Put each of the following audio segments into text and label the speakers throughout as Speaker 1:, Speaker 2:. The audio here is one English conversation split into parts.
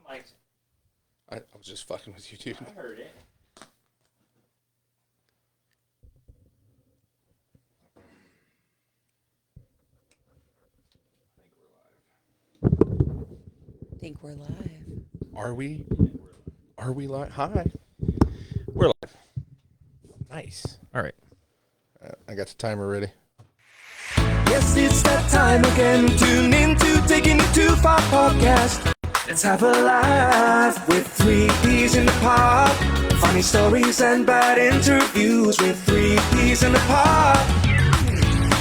Speaker 1: mics.
Speaker 2: I was just fucking with you, dude.
Speaker 1: I heard it.
Speaker 3: I think we're live.
Speaker 2: Are we? Are we live? Hi.
Speaker 1: We're live. Nice. All right.
Speaker 2: I got the timer ready.
Speaker 4: Yes, it's that time again. Tune in to Taking It Too Far podcast. Let's have a laugh with 3 P's in the pot. Funny stories and bad interviews with 3 P's in the pot.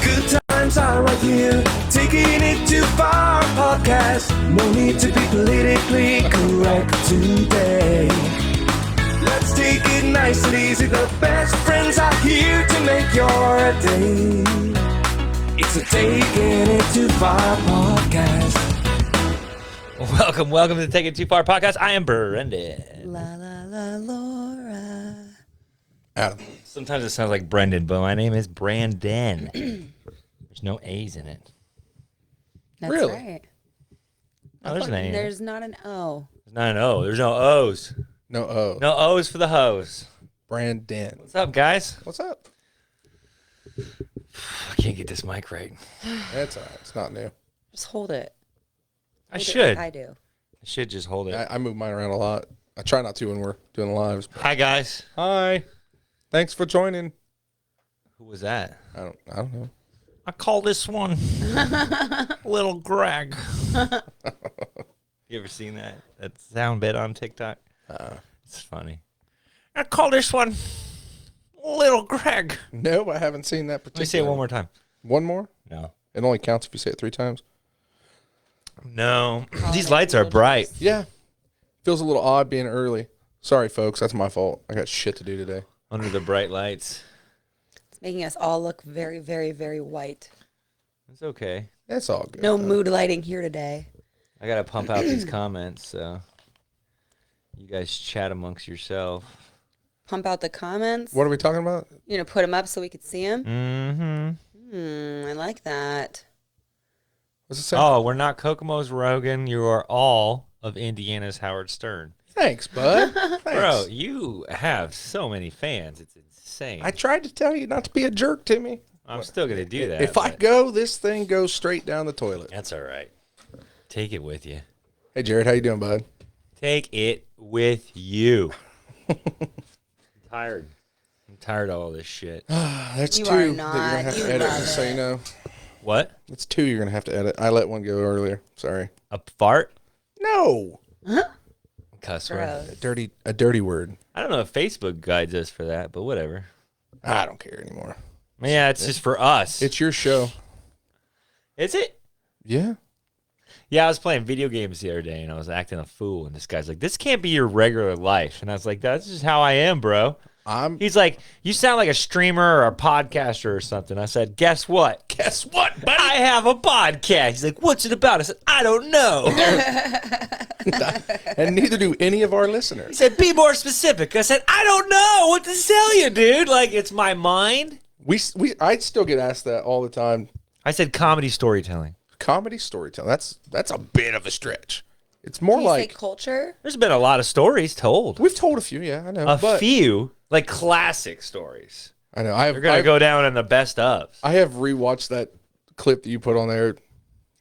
Speaker 4: Good times are right here. Taking It Too Far podcast. No need to be politically correct today. Let's take it nice and easy. The best friends are here to make your day. It's a Taking It Too Far podcast.
Speaker 1: Welcome to the Take It Too Far podcast. I am Brendan.
Speaker 3: La la la Laura.
Speaker 2: Adam.
Speaker 1: Sometimes it sounds like Brendan, but my name is Brandon. There's no A's in it.
Speaker 3: That's
Speaker 2: Really?
Speaker 3: right.
Speaker 1: Oh, there's an A.
Speaker 3: There's not an O.
Speaker 1: There's not an O. There's no O's.
Speaker 2: No O.
Speaker 1: No O's for the hose.
Speaker 2: Brandon.
Speaker 1: What's up, guys?
Speaker 2: What's up?
Speaker 1: I can't get this mic right.
Speaker 2: That's all right. It's not new.
Speaker 3: Just hold it.
Speaker 1: I
Speaker 3: Hold it
Speaker 1: should.
Speaker 3: like I do.
Speaker 1: I should just hold it.
Speaker 2: I move mine around a lot. I try not to when we're doing lives. But
Speaker 1: Hi, guys.
Speaker 2: hi. Thanks for joining.
Speaker 1: Who was that?
Speaker 2: I don't know.
Speaker 1: I call this one Little Greg. You ever seen that sound bit on TikTok? It's funny. I call this one Little Greg.
Speaker 2: No, I haven't seen that
Speaker 1: Let
Speaker 2: particular.
Speaker 1: me say it one more time.
Speaker 2: One more?
Speaker 1: No.
Speaker 2: It only counts if you say it 3 times.
Speaker 1: No.
Speaker 3: Call
Speaker 1: These
Speaker 3: it
Speaker 1: lights are
Speaker 3: little
Speaker 1: bright.
Speaker 2: Yeah. Feels a little odd being early. Sorry, folks. That's my fault. I got shit to do today.
Speaker 1: Under the bright lights.
Speaker 3: It's making us all look very, very, very white.
Speaker 1: It's okay.
Speaker 2: It's all good.
Speaker 3: No mood lighting here today.
Speaker 1: I got to pump out these comments, so you guys chat amongst yourself.
Speaker 3: Pump out the comments.
Speaker 2: What are we talking about?
Speaker 3: Put them up so we could see them.
Speaker 1: Mm-hmm.
Speaker 3: I like that.
Speaker 2: What's it say?
Speaker 1: Oh, we're not Kokomo's Rogan. You are all of Indiana's Howard Stern.
Speaker 2: Thanks, bud. Thanks.
Speaker 1: Bro, you have so many fans. It's insane.
Speaker 2: I tried to tell you not to be a jerk to me.
Speaker 1: I'm still going to do that.
Speaker 2: If I
Speaker 1: but
Speaker 2: go, this thing goes straight down the toilet.
Speaker 1: That's all right. Take it with you.
Speaker 2: Hey, Jared, how you doing, bud?
Speaker 1: Take it with you. I'm tired. I'm tired of all this shit.
Speaker 2: That's
Speaker 3: You
Speaker 2: 2
Speaker 3: are
Speaker 2: that you're
Speaker 3: not.
Speaker 2: gonna have
Speaker 3: You
Speaker 2: to edit,
Speaker 3: love
Speaker 2: just so you
Speaker 3: it.
Speaker 2: know.
Speaker 1: What?
Speaker 2: That's 2 you're gonna have to edit. I let one go earlier. Sorry.
Speaker 1: A fart?
Speaker 2: No.
Speaker 1: Cuss word.
Speaker 3: Gross.
Speaker 2: A dirty word.
Speaker 1: I don't know if Facebook guides us for that, but whatever.
Speaker 2: I don't care anymore.
Speaker 1: Yeah, it's just for us.
Speaker 2: It's your show.
Speaker 1: Is it?
Speaker 2: Yeah.
Speaker 1: Yeah, I was playing video games the other day, and I was acting a fool, and this guy's like, this can't be your regular life. And I was like, that's just how I am, bro. He's like, you sound like a streamer or a podcaster or something. I said, guess what?
Speaker 2: Guess what, buddy?
Speaker 1: I have a podcast. He's like, what's it about? I said, I don't know.
Speaker 2: And neither do any of our
Speaker 1: He
Speaker 2: listeners.
Speaker 1: said, be more specific. I said, I don't know what to tell you, dude. Like, it's my mind.
Speaker 2: I still get asked that all the time.
Speaker 1: I said comedy storytelling.
Speaker 2: Comedy storytelling. That's a bit of a stretch. It's more
Speaker 3: Do you say
Speaker 2: like
Speaker 3: culture?
Speaker 1: There's been a lot of stories told.
Speaker 2: we've told a few. Yeah, I know.
Speaker 1: A
Speaker 2: but
Speaker 1: few, like classic stories.
Speaker 2: I know.
Speaker 1: They're going to go down in the best ofs.
Speaker 2: I have rewatched that clip that you put on there,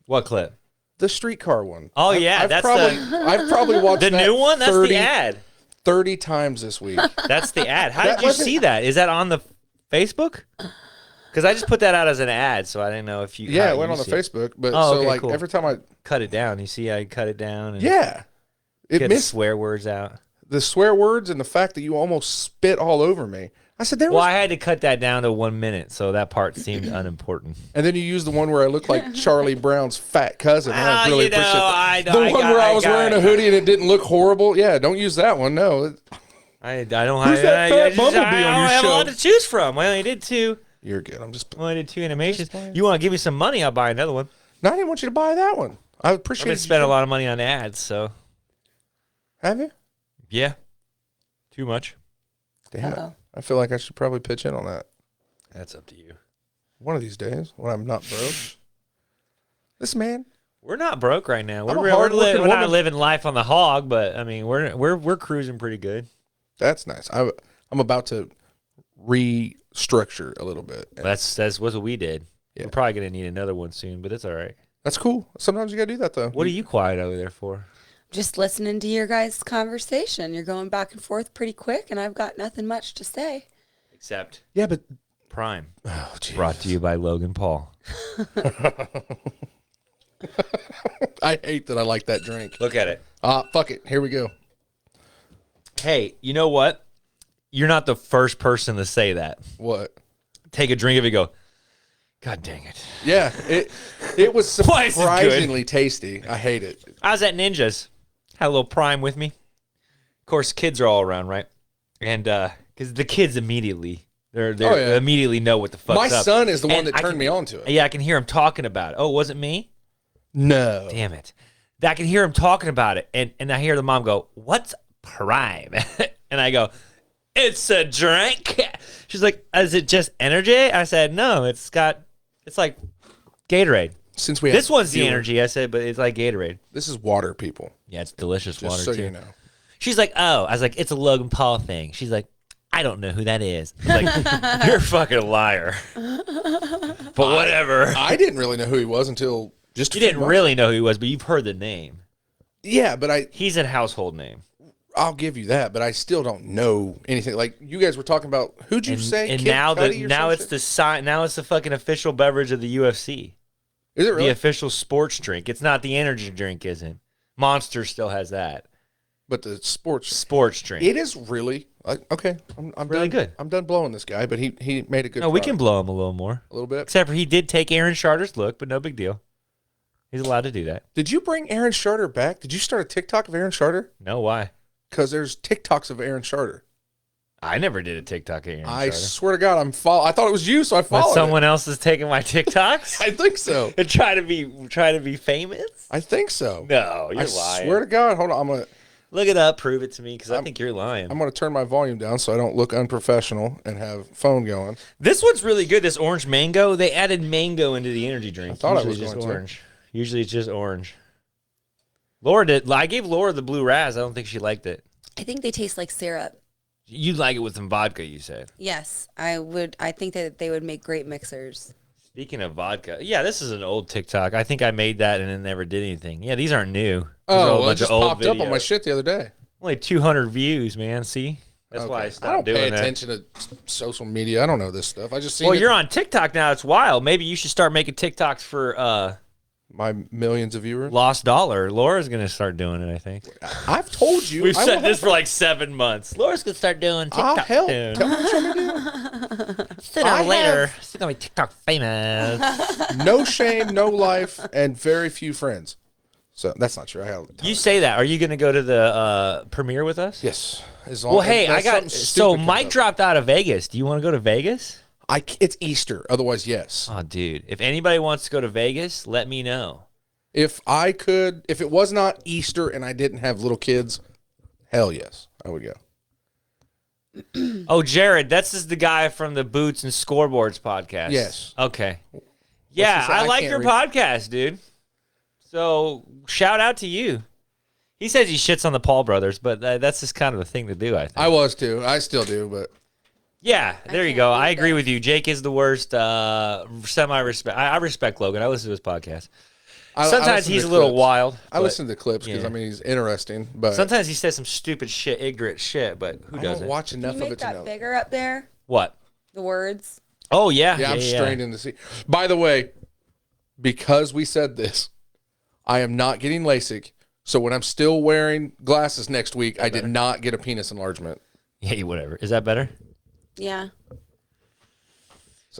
Speaker 1: What clip?
Speaker 2: the streetcar one.
Speaker 1: Oh, yeah,
Speaker 2: I've
Speaker 1: that's
Speaker 2: I've probably watched
Speaker 1: the
Speaker 2: that
Speaker 1: new one? That's
Speaker 2: 30,
Speaker 1: the ad.
Speaker 2: 30 times this week.
Speaker 1: That's the ad. How
Speaker 2: That
Speaker 1: did you
Speaker 2: wasn't-
Speaker 1: see that? Is that on the Facebook? Because I just put that out as an ad, so I didn't know if you.
Speaker 2: Yeah,
Speaker 1: how
Speaker 2: it went
Speaker 1: you
Speaker 2: on the
Speaker 1: see it.
Speaker 2: Facebook. But
Speaker 1: Oh,
Speaker 2: so
Speaker 1: okay,
Speaker 2: like
Speaker 1: cool.
Speaker 2: every time I
Speaker 1: Cut it down. You see, I cut it down. And
Speaker 2: it
Speaker 1: get
Speaker 2: missed
Speaker 1: swear words out.
Speaker 2: the swear words and the fact that you almost spit all over me. I said there
Speaker 1: Well,
Speaker 2: was,
Speaker 1: I had to cut that down to 1 minute, so that part seemed unimportant.
Speaker 2: and then you used the one where I looked like Charlie Brown's fat cousin. And I
Speaker 1: Well,
Speaker 2: really
Speaker 1: you know,
Speaker 2: appreciate
Speaker 1: I
Speaker 2: that.
Speaker 1: know,
Speaker 2: The
Speaker 1: I
Speaker 2: one
Speaker 1: got-
Speaker 2: where I
Speaker 1: I
Speaker 2: was
Speaker 1: got
Speaker 2: wearing
Speaker 1: it.
Speaker 2: a hoodie and it didn't look horrible. Yeah, don't use that one. No,
Speaker 1: I don't
Speaker 2: Who's that fat bumblebee
Speaker 1: I
Speaker 2: on
Speaker 1: don't
Speaker 2: your
Speaker 1: have a
Speaker 2: show?
Speaker 1: lot to choose from. I only did 2.
Speaker 2: you're good. I'm just.
Speaker 1: I only did 2 animations.
Speaker 2: playing.
Speaker 1: You want to give me some money? I'll buy another one.
Speaker 2: No, I didn't want you to buy that one. I
Speaker 1: I've
Speaker 2: appreciate
Speaker 1: been
Speaker 2: it.
Speaker 1: spending a lot of money on ads, so
Speaker 2: Have you?
Speaker 1: yeah, too much.
Speaker 2: Damn it.
Speaker 3: Uh-oh.
Speaker 2: I feel like I should probably pitch in on that
Speaker 1: That's up to you.
Speaker 2: one of these days when I'm not broke. This man,
Speaker 1: We're not broke right now.
Speaker 2: I'm a
Speaker 1: We're
Speaker 2: hard-working
Speaker 1: not
Speaker 2: woman.
Speaker 1: living life on the hog, but I mean, we're cruising pretty good.
Speaker 2: That's nice. I'm about to restructure a little bit.
Speaker 1: That's what we did.
Speaker 2: Yeah.
Speaker 1: We're probably gonna need another one soon, but it's all right.
Speaker 2: That's cool. Sometimes you gotta do that though.
Speaker 1: What are you quiet over there for?
Speaker 3: Just listening to your guys' conversation. You're going back and forth pretty quick, and I've got nothing much to say.
Speaker 1: Except
Speaker 2: Yeah, but
Speaker 1: Prime.
Speaker 2: oh, geez.
Speaker 1: Brought to you by Logan Paul.
Speaker 2: I hate that I like that drink.
Speaker 1: Look at it.
Speaker 2: Fuck it. Here we go.
Speaker 1: Hey, you know what? You're not the first person to say that.
Speaker 2: What?
Speaker 1: Take a drink of it and go, God dang it.
Speaker 2: Yeah, it was
Speaker 1: Why is it good?
Speaker 2: surprisingly tasty. I hate it.
Speaker 1: I was at Ninja's. Had a little Prime with me. Of course, kids are all around, right? And because the kids immediately, they immediately know what the fuck's
Speaker 2: My
Speaker 1: up.
Speaker 2: son is the one
Speaker 1: And
Speaker 2: that
Speaker 1: I
Speaker 2: turned
Speaker 1: can-
Speaker 2: me on to it.
Speaker 1: Yeah, I can hear him talking about it. Oh, was it me?
Speaker 2: No.
Speaker 1: Damn it. I can hear him talking about it. And I hear the mom go, what's Prime? And I go, it's a drink. She's like, is it just energy? I said, no, it's like Gatorade.
Speaker 2: Since we
Speaker 1: This
Speaker 2: have
Speaker 1: one's the
Speaker 2: viewers,
Speaker 1: energy. I said, but it's like Gatorade.
Speaker 2: This is water, people.
Speaker 1: Yeah, it's delicious
Speaker 2: Just
Speaker 1: water
Speaker 2: so
Speaker 1: too.
Speaker 2: you know.
Speaker 1: She's like, oh. I was like, it's a Logan Paul thing. She's like, I don't know who that is. I was like, you're a fucking liar. But whatever.
Speaker 2: I didn't really know who he was until just a
Speaker 1: You
Speaker 2: few
Speaker 1: didn't
Speaker 2: months
Speaker 1: really know who he was, but you've heard the name.
Speaker 2: Yeah, but
Speaker 1: He's a household name.
Speaker 2: I'll give you that, but I still don't know anything. Like you guys were talking about, who'd you say?
Speaker 1: And
Speaker 2: Kid
Speaker 1: now
Speaker 2: Cudi or
Speaker 1: now
Speaker 2: some
Speaker 1: it's
Speaker 2: shit?
Speaker 1: the sign. Now it's the fucking official beverage of the UFC.
Speaker 2: Is it really?
Speaker 1: The official sports drink. It's not the energy drink, isn't? Monster still has that
Speaker 2: But the
Speaker 1: sports drink.
Speaker 2: it is really okay. I'm
Speaker 1: Really
Speaker 2: done,
Speaker 1: good.
Speaker 2: I'm done blowing this guy, but he made a good.
Speaker 1: No, we can
Speaker 2: product.
Speaker 1: blow him a little more.
Speaker 2: A little bit.
Speaker 1: Except for he did take Aaron Charter's look, but no big deal. He's allowed to do that.
Speaker 2: Did you bring Aaron Charter back? Did you start a TikTok of Aaron Charter?
Speaker 1: No, why?
Speaker 2: Because there's TikToks of Aaron Charter.
Speaker 1: I never did a TikTok of Aaron
Speaker 2: I
Speaker 1: Charter.
Speaker 2: swear to God, I thought it was you, so I
Speaker 1: But
Speaker 2: followed.
Speaker 1: someone else is taking my TikToks
Speaker 2: I think so.
Speaker 1: and try to be famous.
Speaker 2: I think so.
Speaker 1: No, you're
Speaker 2: I
Speaker 1: lying.
Speaker 2: swear to God. Hold on.
Speaker 1: Look it up, prove it to me, because I think you're lying.
Speaker 2: I'm gonna turn my volume down so I don't look unprofessional and have phone going.
Speaker 1: This one's really good. This orange mango. They added mango into the energy drink.
Speaker 2: I thought I
Speaker 1: Usually
Speaker 2: was
Speaker 1: just
Speaker 2: going to.
Speaker 1: orange. Usually it's just orange. Laura did. I gave Laura the blue raz. I don't think she liked it.
Speaker 3: I think they taste like syrup.
Speaker 1: You like it with some vodka, you said.
Speaker 3: Yes, I would. I think that they would make great mixers.
Speaker 1: Speaking of vodka, yeah, this is an old TikTok. I think I made that and it never did anything. Yeah, these aren't new. These are a
Speaker 2: Oh, well, it
Speaker 1: bunch
Speaker 2: just
Speaker 1: of old
Speaker 2: popped up on my
Speaker 1: videos.
Speaker 2: shit the other day.
Speaker 1: Only 200 views, man. See? That's why I
Speaker 2: Okay.
Speaker 1: stopped
Speaker 2: don't
Speaker 1: doing
Speaker 2: pay
Speaker 1: that.
Speaker 2: attention to social media. I don't know this stuff. I just see
Speaker 1: Well, you're on TikTok now. It's wild. Maybe you should start making TikToks for
Speaker 2: my millions of viewers.
Speaker 1: Lost Dollar. Laura's going to start doing it, I think.
Speaker 2: I've told you.
Speaker 1: We've
Speaker 2: I
Speaker 1: said
Speaker 2: will
Speaker 1: this for
Speaker 2: help.
Speaker 1: like 7 months. Laura's going to start doing
Speaker 2: I'll
Speaker 1: TikTok
Speaker 2: help.
Speaker 1: soon.
Speaker 2: Tell me what you want me to do.
Speaker 1: Sooner
Speaker 2: I
Speaker 1: or later,
Speaker 2: have-
Speaker 1: she's going to be TikTok famous.
Speaker 2: No shame, no life, and very few friends. So that's not true. I have.
Speaker 1: You say that. Are you going to go to the premiere with us?
Speaker 2: Yes. As long
Speaker 1: Well, hey,
Speaker 2: unless
Speaker 1: I got
Speaker 2: something
Speaker 1: so
Speaker 2: stupid comes
Speaker 1: Mike
Speaker 2: up.
Speaker 1: dropped out of Vegas. Do you want to go to Vegas?
Speaker 2: It's Easter. Otherwise, yes.
Speaker 1: Oh, dude. If anybody wants to go to Vegas, let me know.
Speaker 2: If it was not Easter and I didn't have little kids, hell yes, I would go.
Speaker 1: Oh, Jared, this is the guy from the Boots and Scoreboards podcast.
Speaker 2: Yes.
Speaker 1: Okay. Yeah,
Speaker 2: he say?
Speaker 1: I
Speaker 2: I
Speaker 1: like
Speaker 2: can't
Speaker 1: your
Speaker 2: read.
Speaker 1: podcast, dude. So shout out to you. He says he shits on the Paul brothers, but that's just kind of a thing to do, I think.
Speaker 2: I was too. I still do, but
Speaker 1: Yeah, there you
Speaker 3: can't
Speaker 1: go.
Speaker 3: read
Speaker 1: I agree
Speaker 3: this.
Speaker 1: with you. Jake is the worst. Semi-respect. I respect Logan. I listen to his podcast.
Speaker 2: I
Speaker 1: Sometimes
Speaker 2: listen
Speaker 1: he's
Speaker 2: to
Speaker 1: a little
Speaker 2: clips.
Speaker 1: wild.
Speaker 2: I listen to clips because
Speaker 1: yeah.
Speaker 2: I mean he's interesting, but
Speaker 1: Sometimes he says some stupid shit, ignorant shit, but who
Speaker 2: I don't
Speaker 1: doesn't?
Speaker 2: watch
Speaker 3: Can
Speaker 2: enough
Speaker 3: you
Speaker 2: of
Speaker 3: make
Speaker 2: it to
Speaker 3: that
Speaker 2: know.
Speaker 3: bigger up there?
Speaker 1: What?
Speaker 3: The words.
Speaker 1: Oh, yeah.
Speaker 2: Yeah, I'm strained in the sea. By the way, because we said this, I am not getting LASIK. So when I'm still wearing glasses next week, I did not get a penis enlargement.
Speaker 1: Yeah, whatever. Is that better?
Speaker 3: Yeah.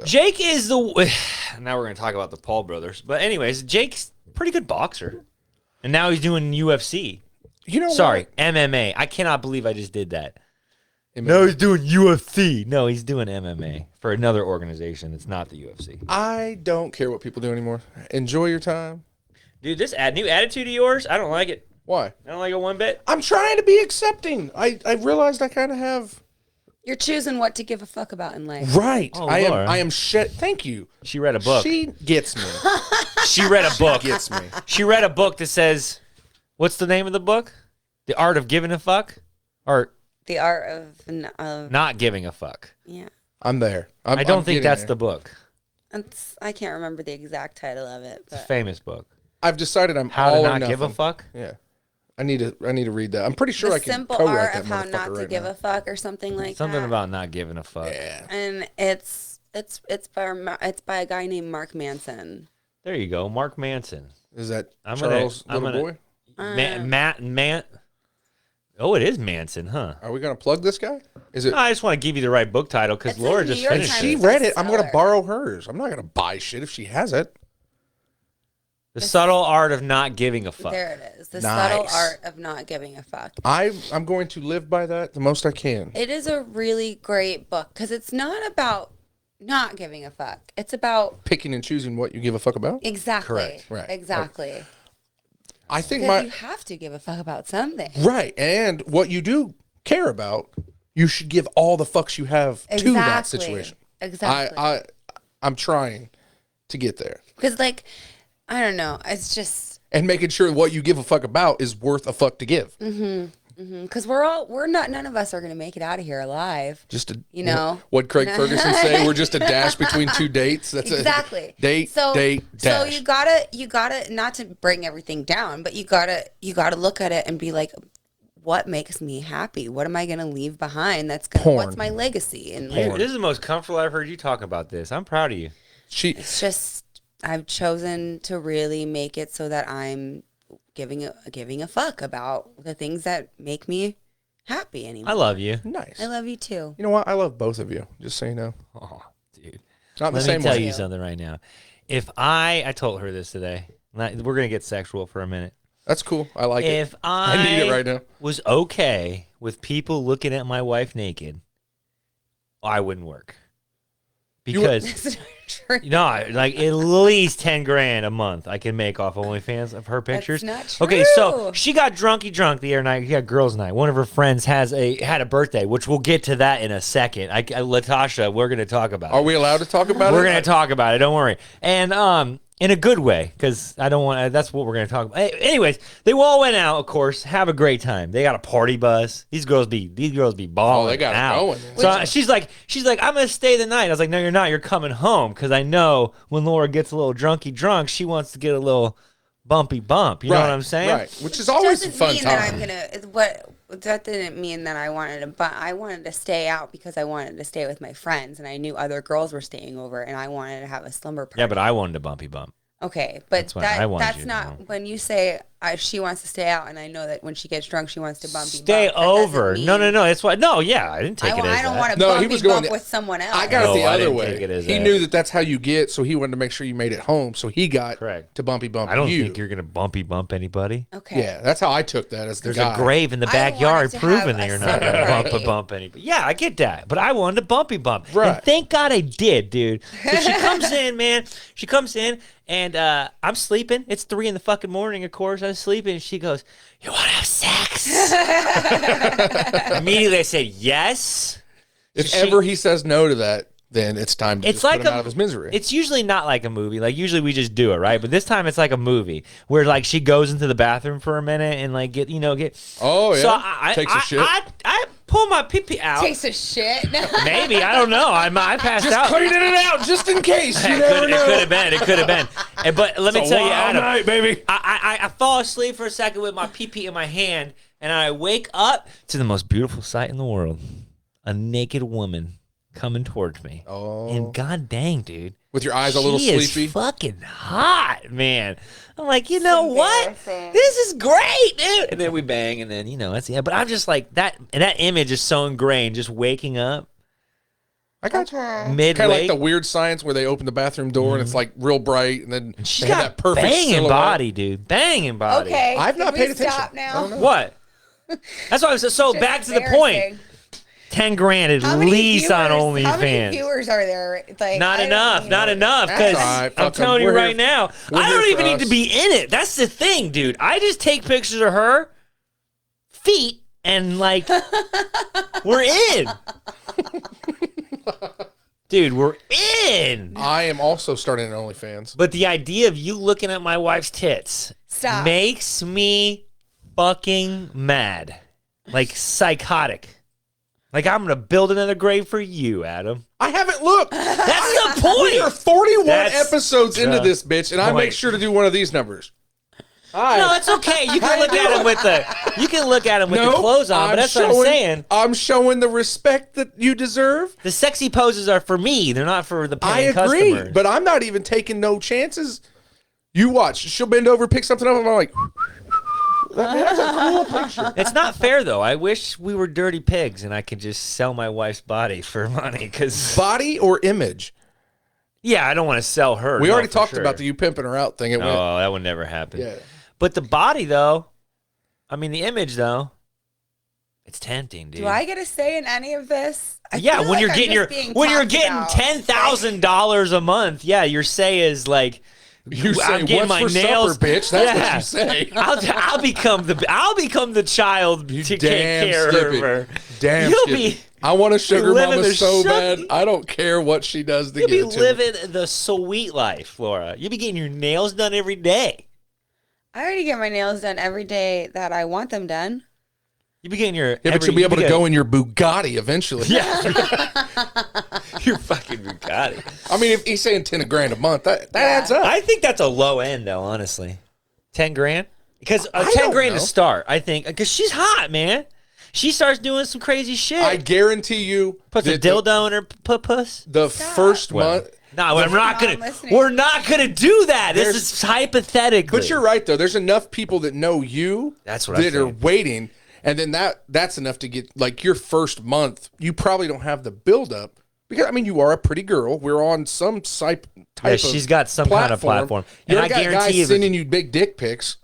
Speaker 1: Jake is the. Now we're going to talk about the Paul brothers. But, anyways, Jake's a pretty good boxer. And now he's doing UFC.
Speaker 2: You know
Speaker 1: Sorry,
Speaker 2: what?
Speaker 1: MMA. I cannot believe I just did that.
Speaker 2: MMA.
Speaker 1: No, he's doing UFC. No, he's doing MMA for another organization. It's not the UFC.
Speaker 2: I don't care what people do anymore. Enjoy your time.
Speaker 1: Dude, this new attitude of yours, I don't like it.
Speaker 2: Why?
Speaker 1: I don't like it one bit.
Speaker 2: I'm trying to be accepting. I realized I kind of have,
Speaker 3: You're choosing what to give a fuck about in life.
Speaker 2: Right.
Speaker 1: Oh,
Speaker 2: I
Speaker 1: Laura.
Speaker 2: am shit. Thank you.
Speaker 1: She read a book.
Speaker 2: She gets me.
Speaker 1: She read a book.
Speaker 2: Gets me.
Speaker 1: She read a book that says, what's the name of the book? The Art of Giving a Fuck? Or
Speaker 3: The art of
Speaker 1: not giving a fuck.
Speaker 3: yeah.
Speaker 2: I'm there.
Speaker 1: I don't think that's the book.
Speaker 3: I can't remember the exact title of it.
Speaker 1: It's a
Speaker 3: But
Speaker 1: famous book.
Speaker 2: I've decided I'm
Speaker 1: How
Speaker 2: all
Speaker 1: to
Speaker 2: or
Speaker 1: Not
Speaker 2: nothing.
Speaker 1: Give a Fuck?
Speaker 2: Yeah. I need to read that. I'm pretty sure
Speaker 3: the
Speaker 2: I can
Speaker 3: simple
Speaker 2: co-write
Speaker 3: art
Speaker 2: that
Speaker 3: of how
Speaker 2: motherfucker
Speaker 3: not to
Speaker 2: right
Speaker 3: give
Speaker 2: now.
Speaker 3: a fuck or something like
Speaker 1: Something
Speaker 3: that.
Speaker 1: about not giving a fuck.
Speaker 2: Yeah.
Speaker 3: And it's by a guy named Mark Manson.
Speaker 1: There you go. Mark Manson.
Speaker 2: Is that
Speaker 1: I'm
Speaker 2: Charles'
Speaker 1: gonna-
Speaker 2: little boy?
Speaker 1: Matt. Oh, it is Manson, huh?
Speaker 2: Are we going to plug this guy? Is it?
Speaker 1: No, I just want to give you the right book title because
Speaker 3: It's a
Speaker 1: Laura
Speaker 3: New
Speaker 1: just
Speaker 3: York
Speaker 1: finished
Speaker 3: Times
Speaker 2: She
Speaker 1: it.
Speaker 2: read it. I'm going to
Speaker 3: bestseller.
Speaker 2: borrow hers. I'm not going to buy shit if she has it.
Speaker 1: The Subtle Art of Not Giving a Fuck.
Speaker 3: There it is. The
Speaker 2: Nice.
Speaker 3: subtle art of not giving a fuck.
Speaker 2: I'm going to live by that the most I can.
Speaker 3: It is a really great book because it's not about not giving a fuck. It's about
Speaker 2: Picking and choosing what you give a fuck about.
Speaker 3: exactly.
Speaker 2: Correct, right.
Speaker 3: Exactly.
Speaker 2: I think
Speaker 3: Because you have to give a fuck about something.
Speaker 2: right, and what you do care about, you should give all the fucks you have to that
Speaker 3: Exactly.
Speaker 2: situation.
Speaker 3: Exactly.
Speaker 2: I'm trying to get there.
Speaker 3: Because like, I don't know. It's just
Speaker 2: And making sure what you give a fuck about is worth a fuck to give.
Speaker 3: because none of us are gonna make it out of here alive.
Speaker 2: Just a,
Speaker 3: You know?
Speaker 2: what Craig Ferguson say? We're just a dash between two dates. That's
Speaker 3: Exactly.
Speaker 2: a date,
Speaker 3: So
Speaker 2: dash.
Speaker 3: you gotta not to bring everything down, but you gotta look at it and be like, what makes me happy? What am I gonna leave behind?
Speaker 2: Porn.
Speaker 3: What's my legacy? And
Speaker 1: Dude, this is the most comfortable I've heard you talk about this. I'm proud of you.
Speaker 3: it's just I've chosen to really make it so that I'm giving a fuck about the things that make me happy anymore.
Speaker 1: I love you.
Speaker 2: Nice.
Speaker 3: I love you too.
Speaker 2: You know what? I love both of you. Just so you know.
Speaker 1: Oh, dude.
Speaker 2: Not the
Speaker 1: Let
Speaker 2: same
Speaker 1: me tell
Speaker 2: way.
Speaker 1: you something right now. If I told her this today. We're going to get sexual for a minute.
Speaker 2: That's cool. I like it.
Speaker 1: If I
Speaker 2: need it right now.
Speaker 1: was okay with people looking at my wife naked, I wouldn't work. Because
Speaker 3: That's not true.
Speaker 1: no, like at least 10 grand a month I can make off OnlyFans of her pictures.
Speaker 3: not
Speaker 1: Okay, so
Speaker 3: true.
Speaker 1: she got drunk the other night. She got girls' night. One of her friends had a birthday, which we'll get to that in a second. Latasha, we're gonna talk about.
Speaker 2: Are we allowed to talk about
Speaker 1: We're
Speaker 2: it?
Speaker 1: gonna talk about it. Don't worry. And in a good way, because I don't want. That's what we're gonna talk about. Anyways, they all went out, of course, have a great time. They got a party bus. These girls be balling.
Speaker 2: Oh, they got it
Speaker 1: out.
Speaker 2: going.
Speaker 1: So she's like, I'm gonna stay the night. I was like, no, you're not. You're coming home, because I know when Laura gets a little drunk, she wants to get a little bumpy bump. You know what I'm saying?
Speaker 2: Right. Which is always a
Speaker 3: Doesn't
Speaker 2: fun
Speaker 3: mean
Speaker 2: time.
Speaker 3: that I'm gonna. That didn't mean that I wanted to. But I wanted to stay out because I wanted to stay with my friends, and I knew other girls were staying over, and I wanted to have a slumber party.
Speaker 1: Yeah, but I wanted a bumpy bump.
Speaker 3: Okay, but
Speaker 1: That's what I wanted
Speaker 3: that's
Speaker 1: you to
Speaker 3: not
Speaker 1: know.
Speaker 3: when you say she wants to stay out, and I know that when she gets drunk, she wants to bump you.
Speaker 1: Stay
Speaker 3: bump. That doesn't
Speaker 1: over. No.
Speaker 3: mean-
Speaker 1: That's why. No, yeah, I didn't take it as
Speaker 3: I don't
Speaker 1: that.
Speaker 3: want to
Speaker 2: No,
Speaker 3: bump
Speaker 2: he was going
Speaker 3: bump
Speaker 2: the-
Speaker 3: with someone else.
Speaker 2: I got
Speaker 1: No,
Speaker 2: it the
Speaker 1: I
Speaker 2: other
Speaker 1: didn't
Speaker 2: way.
Speaker 1: take it as
Speaker 2: He
Speaker 1: that.
Speaker 2: knew that that's how you get, so he wanted to make sure you made it home. So he got
Speaker 1: Correct.
Speaker 2: to bumpy bump
Speaker 1: I don't
Speaker 2: you.
Speaker 1: think you're gonna bumpy bump anybody.
Speaker 3: Okay.
Speaker 2: Yeah, that's how I took that as the
Speaker 1: There's
Speaker 2: guy.
Speaker 1: a grave in the
Speaker 3: I
Speaker 1: backyard
Speaker 3: wanted to
Speaker 1: proving
Speaker 3: have
Speaker 1: that
Speaker 3: a
Speaker 1: you're not gonna
Speaker 3: slumber
Speaker 1: bump
Speaker 3: party.
Speaker 1: anybody. Yeah, I get that, but I wanted to bumpy bump.
Speaker 2: Right.
Speaker 1: And thank God I did, dude. So she comes in, man. She comes in, and I'm sleeping. It's 3 in the fucking morning, of course. I'm sleeping, and she goes, "You want to have sex?" Immediately, I said yes.
Speaker 2: If
Speaker 1: She-
Speaker 2: ever he says no to that, then it's time to
Speaker 1: It's
Speaker 2: just
Speaker 1: like
Speaker 2: put him out of his misery.
Speaker 1: It's usually not like a movie. Like usually we just do it, right? But this time it's like a movie where like she goes into the bathroom for a minute and like get.
Speaker 2: Oh, yeah?
Speaker 1: So I
Speaker 2: Takes a shit?
Speaker 1: I pull my pee pee out.
Speaker 3: Takes a shit.
Speaker 1: Maybe I don't know. I passed
Speaker 2: just
Speaker 1: out.
Speaker 2: cleaning it out just in case. You never
Speaker 1: It
Speaker 2: know.
Speaker 1: could have been. It could have been. But let me
Speaker 2: It's a
Speaker 1: tell you,
Speaker 2: wild
Speaker 1: Adam.
Speaker 2: night, baby.
Speaker 1: I fall asleep for a second with my pee pee in my hand, and I wake up to the most beautiful sight in the world: a naked woman coming towards me.
Speaker 2: Oh.
Speaker 1: And god dang, dude.
Speaker 2: With your eyes a little
Speaker 1: She is
Speaker 2: sleepy.
Speaker 1: fucking hot, man. I'm like, you know what?
Speaker 3: embarrassing.
Speaker 1: This is great, dude. And then we bang, and then that's But I'm just like that. And that image is so ingrained. Just waking up
Speaker 2: I got you.
Speaker 1: midway.
Speaker 2: Kind of like the Weird Science where they open the bathroom door and it's like real bright, and then
Speaker 1: She's
Speaker 2: they have
Speaker 1: got
Speaker 2: that perfect
Speaker 1: banging
Speaker 2: silhouette.
Speaker 1: body, dude. Banging body.
Speaker 3: Okay.
Speaker 2: I've
Speaker 3: can
Speaker 2: not
Speaker 3: we
Speaker 2: paid attention.
Speaker 3: Stop
Speaker 2: I
Speaker 3: now.
Speaker 2: don't know.
Speaker 1: What? That's why I was so back to the point.
Speaker 3: Embarrassing.
Speaker 1: 10 grand at
Speaker 3: How many
Speaker 1: least on
Speaker 3: viewers- How many
Speaker 1: OnlyFans.
Speaker 3: viewers are there? Like,
Speaker 1: Not
Speaker 3: I don't
Speaker 1: enough,
Speaker 3: even
Speaker 1: not
Speaker 3: know.
Speaker 1: enough.
Speaker 2: That's
Speaker 1: Because
Speaker 2: all right,
Speaker 1: I'm
Speaker 2: fuck 'em.
Speaker 1: telling you
Speaker 2: We're
Speaker 1: right
Speaker 2: here-
Speaker 1: now,
Speaker 2: we're
Speaker 1: I
Speaker 2: here
Speaker 1: don't
Speaker 2: for
Speaker 1: even need
Speaker 2: us.
Speaker 1: to be in it. That's the thing, dude. I just take pictures of her feet And like, we're in. Dude, we're in.
Speaker 2: I am also starting an OnlyFans.
Speaker 1: But the idea of you looking at my wife's tits makes me fucking mad. Like psychotic. Like I'm going to build another grave for you, Adam.
Speaker 2: I haven't looked.
Speaker 1: That's the point.
Speaker 2: We are 41 episodes into this bitch, and I make sure to do one of these numbers.
Speaker 1: No, it's okay. You can look at him with the clothes on, but that's what I'm saying.
Speaker 2: I'm showing the respect that you deserve.
Speaker 1: The sexy poses are for me. They're not for the paying
Speaker 2: agree,
Speaker 1: customers.
Speaker 2: but I'm not even taking no chances. You watch. She'll bend over, pick something up, and I'm like, that's a cool picture.
Speaker 1: It's not fair, though. I wish we were dirty pigs and I could just sell my wife's body for money.
Speaker 2: Body or image?
Speaker 1: Yeah, I don't want to sell her.
Speaker 2: We already talked about the you pimping her out thing.
Speaker 1: That would never happen.
Speaker 2: Yeah.
Speaker 1: But the body, though, I mean, the image, though, it's tempting, dude.
Speaker 3: Do I get to say in any of this?
Speaker 1: When you're getting $10,000 a month, your say is like,
Speaker 2: you say,
Speaker 1: I'm getting my
Speaker 2: what's for
Speaker 1: nails,
Speaker 2: supper, bitch? That's what you say.
Speaker 1: I'll become the child to take care of her.
Speaker 2: Damn, I want a sugar mama so bad. I don't care what she does to get it to me.
Speaker 1: You'll be living the sweet life, Laura. You'll be getting your nails done every day.
Speaker 3: I already get my nails done every day that I want them done.
Speaker 1: You be getting your
Speaker 2: but you'll be able to go in your Bugatti eventually.
Speaker 1: Yeah, your fucking Bugatti.
Speaker 2: I mean, if he's saying $10,000 a month, that adds up.
Speaker 1: I think that's a low end, though. Honestly, $10,000 because $10,000 to start. I think because she's hot, man. She starts doing some crazy shit.
Speaker 2: I guarantee you,
Speaker 1: puts a dildo in her puss.
Speaker 2: The first month.
Speaker 1: No, we're not gonna. We're not gonna do that. This is hypothetically.
Speaker 2: But you're right, though. There's enough people that know you.
Speaker 1: That's what I think.
Speaker 2: That are waiting, and then that's enough to get like your first month. You probably don't have the buildup because I mean you are a pretty girl. We're on some type.
Speaker 1: She's got some kind of platform,
Speaker 2: and I guarantee guys sending you big dick pics.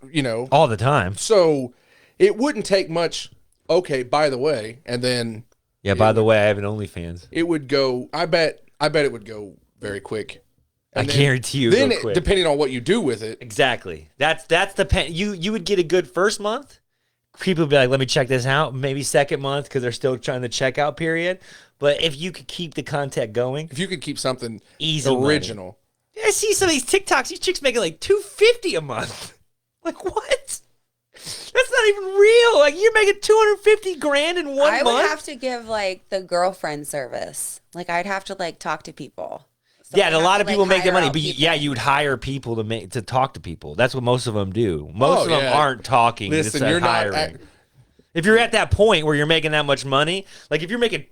Speaker 1: All the time.
Speaker 2: So it wouldn't take much. Okay, by the way, and then
Speaker 1: by the way, I have an OnlyFans.
Speaker 2: It would go. I bet it would go very quick.
Speaker 1: And I guarantee you.
Speaker 2: Then, depending on what you do with it,
Speaker 1: exactly. That's the you would get a good first month. People would be like, "Let me check this out." Maybe second month because they're still trying the checkout period. But if you could keep the content going,
Speaker 2: if you could keep something
Speaker 1: easy
Speaker 2: original,
Speaker 1: I see some of these TikToks. These chicks making like $250 a month. Like what? That's not even real. Like you're making $250,000 in 1 month.
Speaker 3: I would have to give like the girlfriend service. Like I'd have to like talk to people. So
Speaker 1: a lot of people make their money, but you would hire people to talk to people. That's what most of them do. Most of them aren't talking.
Speaker 2: Listen, you're hiring.
Speaker 1: If you're at that point where you're making that much money, like if you're making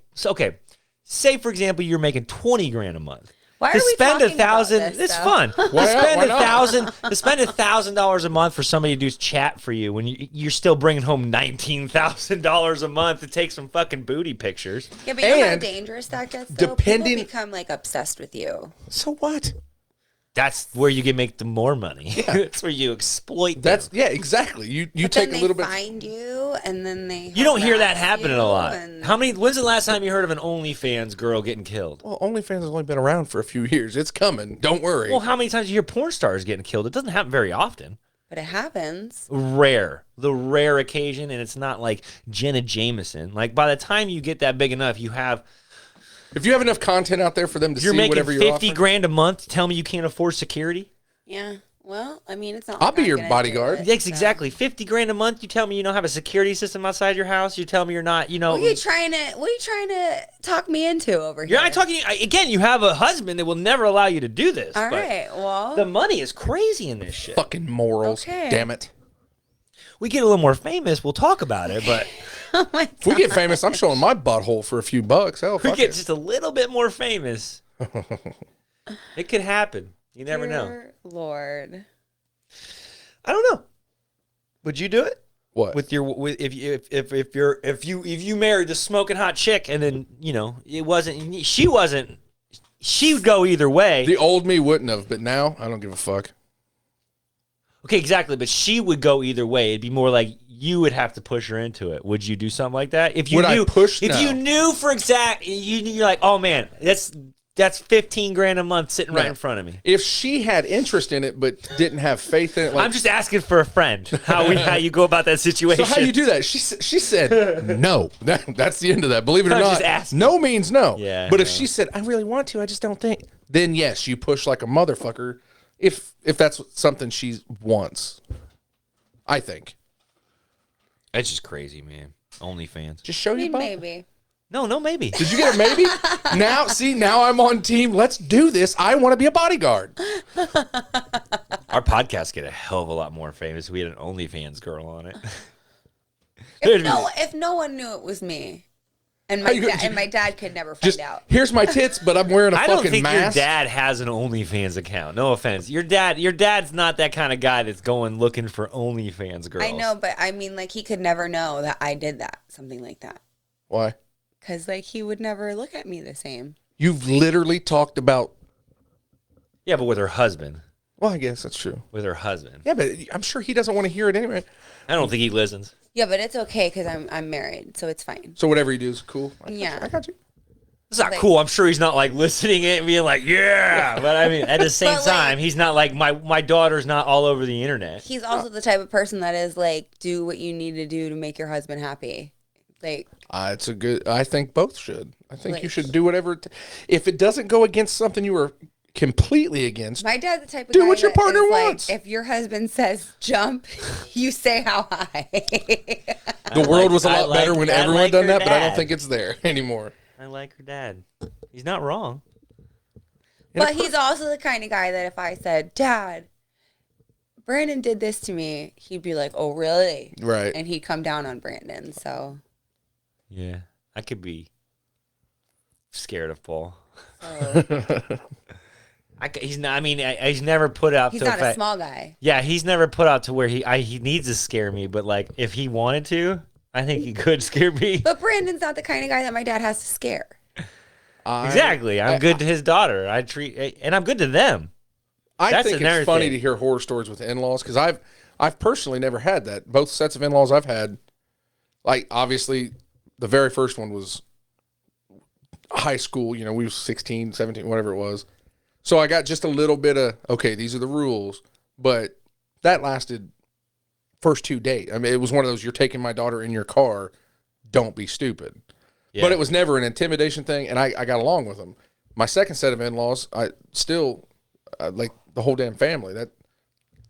Speaker 1: say for example you're making $20,000 a month.
Speaker 3: Why are we talking about this?
Speaker 1: It's fun. To spend $1,000 a month for somebody to do chat for you when you're still bringing home $19,000 a month to take some fucking booty pictures.
Speaker 3: Yeah, but you know how dangerous that gets. Though? People become like obsessed with you.
Speaker 2: So what?
Speaker 1: That's where you can make the more money. Yeah. That's where you exploit them.
Speaker 2: Exactly. You take a little bit.
Speaker 3: Find you, and then they.
Speaker 1: You don't hear that happening a lot. When's the last time you heard of an OnlyFans girl getting killed?
Speaker 2: Well, OnlyFans has only been around for a few years. It's coming. Don't worry.
Speaker 1: Well, how many times do you hear porn stars getting killed? It doesn't happen very often.
Speaker 3: But it happens.
Speaker 1: Rare. The rare occasion, and it's not like Jenna Jameson. Like by the time you get that big enough, you have.
Speaker 2: If you have enough content out there for them to see whatever you're offering.
Speaker 1: You're making $50,000 a month. Tell me you can't afford security.
Speaker 3: Yeah. Well, I mean, it's not.
Speaker 2: I'll be your bodyguard.
Speaker 1: Yes, exactly. $50,000 a month. You tell me you don't have a security system outside your house. You tell me you're not. What
Speaker 3: are you trying to talk me into over here?
Speaker 1: You're not talking. Again, you have a husband that will never allow you to do this.
Speaker 3: All right. Well,
Speaker 1: the money is crazy in this shit.
Speaker 2: Fucking morals. Okay. Damn it.
Speaker 1: We get a little more famous. We'll talk about it, but.
Speaker 3: Oh my God.
Speaker 2: If we get famous, I'm showing my butthole for a few bucks. Hell,
Speaker 1: we get just a little bit more famous. It could happen. You never know.
Speaker 3: Lord.
Speaker 1: I don't know. Would you do it?
Speaker 2: What?
Speaker 1: If you married the smoking hot chick and then, she would go either way.
Speaker 2: The old me wouldn't have, but now I don't give a fuck.
Speaker 1: Okay, exactly. But she would go either way. It'd be more like you would have to push her into it. Would you do something like that? If you knew,
Speaker 2: I push?
Speaker 1: If you knew for exact, you're like, oh man, That's 15 grand a month sitting right in front of me.
Speaker 2: If she had interest in it but didn't have faith in it,
Speaker 1: I'm just asking for a friend. How you go about that situation?
Speaker 2: So how you do that? She said no. That's the end of that. Believe it or
Speaker 1: I'm
Speaker 2: not,
Speaker 1: just asking.
Speaker 2: no means no.
Speaker 1: Yeah.
Speaker 2: But if she said I really want to, I just don't think. Then yes, you push like a motherfucker. If that's something she wants, I think.
Speaker 1: That's just crazy, man. OnlyFans.
Speaker 2: Just show you.
Speaker 3: Maybe.
Speaker 1: No, maybe.
Speaker 2: Did you get a maybe? Now I'm on team. Let's do this. I want to be a bodyguard.
Speaker 1: Our podcast get a hell of a lot more famous. We had an OnlyFans girl on it.
Speaker 3: If no one knew it was me, and my dad could never find out.
Speaker 2: Here's my tits, but I'm wearing a fucking mask.
Speaker 1: I don't think your dad has an OnlyFans account. No offense. Your dad's not that kind of guy that's going looking for OnlyFans girls.
Speaker 3: I know, but I mean, like, he could never know that I did that, something like that.
Speaker 2: Why?
Speaker 3: Because, like, he would never look at me the same.
Speaker 2: You've literally talked about...
Speaker 1: Yeah, but with her husband.
Speaker 2: Well, I guess that's true.
Speaker 1: With her husband.
Speaker 2: Yeah, but I'm sure he doesn't want to hear it anyway.
Speaker 1: I don't think he listens.
Speaker 3: Yeah, but it's okay because I'm married, so it's fine.
Speaker 2: So whatever you do is cool.
Speaker 3: I
Speaker 2: got you.
Speaker 1: It's not cool. I'm sure he's not, like, listening it and being like, yeah. But, I mean, at the same time, he's not like, my daughter's not all over the internet.
Speaker 3: He's also the type of person that is, like, do what you need to do to make your husband happy. Like,
Speaker 2: it's a good. I think both should. I think you should do whatever. If it doesn't go against something you were completely against,
Speaker 3: my dad's the type of
Speaker 2: do
Speaker 3: guy
Speaker 2: what your partner wants.
Speaker 3: Like, if your husband says jump, you say how high.
Speaker 2: The world was a lot better when everyone done that, but I don't think it's there anymore.
Speaker 1: I like her dad. He's not wrong.
Speaker 3: But he's also the kind of guy that if I said, Dad, Brandon did this to me, he'd be like, oh, really?
Speaker 2: Right.
Speaker 3: And he'd come down on Brandon, so.
Speaker 1: Yeah, I could be scared of Paul. He's not. I mean, he's never put out.
Speaker 3: He's not a small guy.
Speaker 1: Yeah, he's never put out to where he needs to scare me. But like, if he wanted to, I think he could scare me.
Speaker 3: But Brandon's not the kind of guy that my dad has to scare.
Speaker 1: Exactly. I'm good to his daughter. And I'm good to them.
Speaker 2: I think it's funny to hear horror stories with in-laws because I've personally never had that. Both sets of in-laws I've had, like obviously. The very first one was high school. You know, we were 16, 17, whatever it was. So I got just a little bit of, okay, these are the rules. But that lasted first 2 days. I mean, it was one of those, you're taking my daughter in your car. Don't be stupid. Yeah. But it was never an intimidation thing, and I got along with them. My second set of in-laws, I still, like the whole damn family.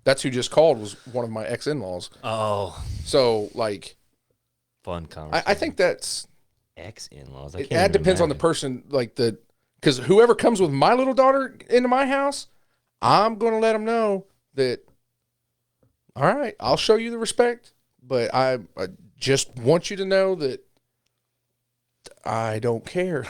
Speaker 2: That's who just called was one of my ex-in-laws.
Speaker 1: Oh.
Speaker 2: So, like...
Speaker 1: Fun conversation.
Speaker 2: I think that's
Speaker 1: ex-in-laws.
Speaker 2: That depends on the person, like because whoever comes with my little daughter into my house, I'm going to let them know that. All right, I'll show you the respect, but I just want you to know that I don't care.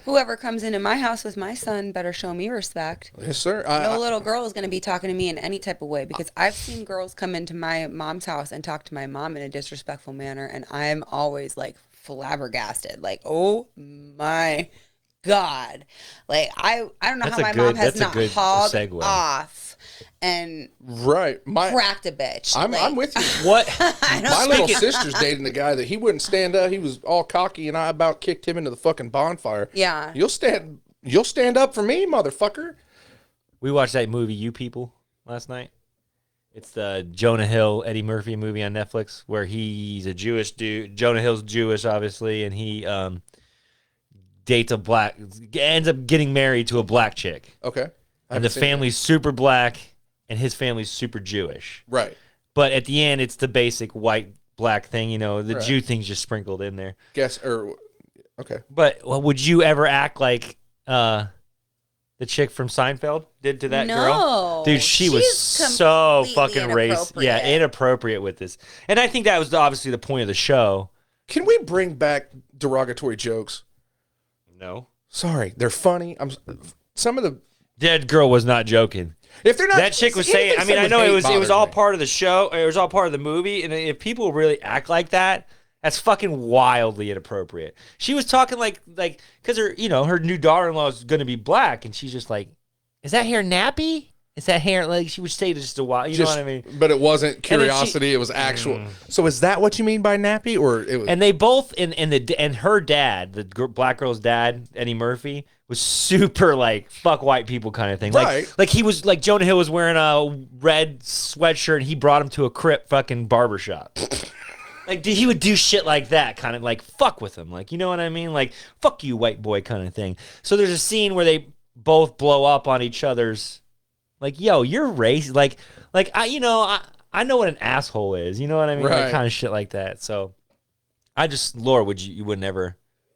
Speaker 3: Whoever comes into my house with my son better show me respect.
Speaker 2: Yes, sir.
Speaker 3: No little girl is going to be talking to me in any type of way because I've seen girls come into my mom's house and talk to my mom in a disrespectful manner, and I'm always like flabbergasted, like, oh my God. Like, I don't know how my mom has not hauled off and cracked a bitch.
Speaker 2: I'm with you.
Speaker 1: What?
Speaker 2: My little sister's dating the guy that he wouldn't stand up. He was all cocky, and I about kicked him into the fucking bonfire.
Speaker 3: Yeah.
Speaker 2: You'll stand up for me, motherfucker.
Speaker 1: We watched that movie, You People, last night. It's the Jonah Hill, Eddie Murphy movie on Netflix where he's a Jewish dude. Jonah Hill's Jewish, obviously, and he dates ends up getting married to a black chick.
Speaker 2: Okay.
Speaker 1: And the family's super black, and his family's super Jewish.
Speaker 2: Right.
Speaker 1: But at the end, it's the basic white-black thing, you know, the Jew thing's just sprinkled in there.
Speaker 2: Okay.
Speaker 1: But would you ever act like the chick from Seinfeld did to that girl? Dude, she was so fucking racist. Yeah, inappropriate with this. And I think that was obviously the point of the show.
Speaker 2: Can we bring back derogatory jokes?
Speaker 1: No.
Speaker 2: Sorry, they're funny. Some of the
Speaker 1: dead girl was not joking.
Speaker 2: If they're not,
Speaker 1: that chick was saying. I mean, I know it was all part of the show. It was all part of the movie. And if people really act like that, that's fucking wildly inappropriate. She was talking like because her new daughter-in-law is going to be black, and she's just like, "Is that hair nappy? Is that hair?" Like she would say just a while. You know what I mean?
Speaker 2: But it wasn't curiosity. It was actual. So is that what you mean by nappy, or it was?
Speaker 1: And they both and her dad, the black girl's dad, Eddie Murphy, was super like fuck white people kind of thing.
Speaker 2: Right.
Speaker 1: Like he was like Jonah Hill was wearing a red sweatshirt and he brought him to a Crip fucking barbershop. Like he would do shit like that, kind of like fuck with him. Like, you know what I mean? Like fuck you white boy kind of thing. So there's a scene where they both blow up on each other's like, yo, you're racist. Like I know what an asshole is. You know what I mean?
Speaker 2: Right.
Speaker 1: Like kind of shit like that. So Laura, you would never.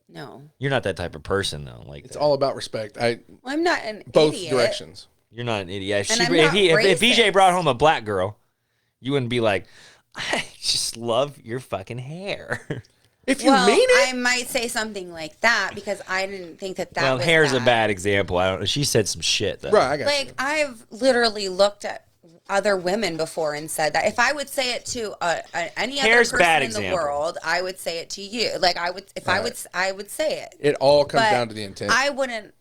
Speaker 3: No.
Speaker 1: You're not that type of person though. Like
Speaker 2: It's all about respect.
Speaker 3: I'm not an
Speaker 2: both
Speaker 3: idiot.
Speaker 2: directions.
Speaker 1: You're not an idiot.
Speaker 3: And I'm not
Speaker 1: If VJ
Speaker 3: racist.
Speaker 1: brought home a black girl, you wouldn't be like, I just love your fucking hair.
Speaker 2: If you mean it.
Speaker 3: I might say something like that because I didn't think that
Speaker 1: Well,
Speaker 3: was
Speaker 1: hair's a
Speaker 3: bad.
Speaker 1: bad example. I don't know. She said some shit though.
Speaker 2: Right, I got
Speaker 3: Like,
Speaker 2: you.
Speaker 3: I've literally looked at other women before and said that. If I would say it to any other
Speaker 1: Hair's
Speaker 3: person
Speaker 1: bad
Speaker 3: in the
Speaker 1: example.
Speaker 3: world, I would say it to you. Like, I would say it.
Speaker 2: It all comes
Speaker 3: But
Speaker 2: down to the intent.
Speaker 3: I wouldn't.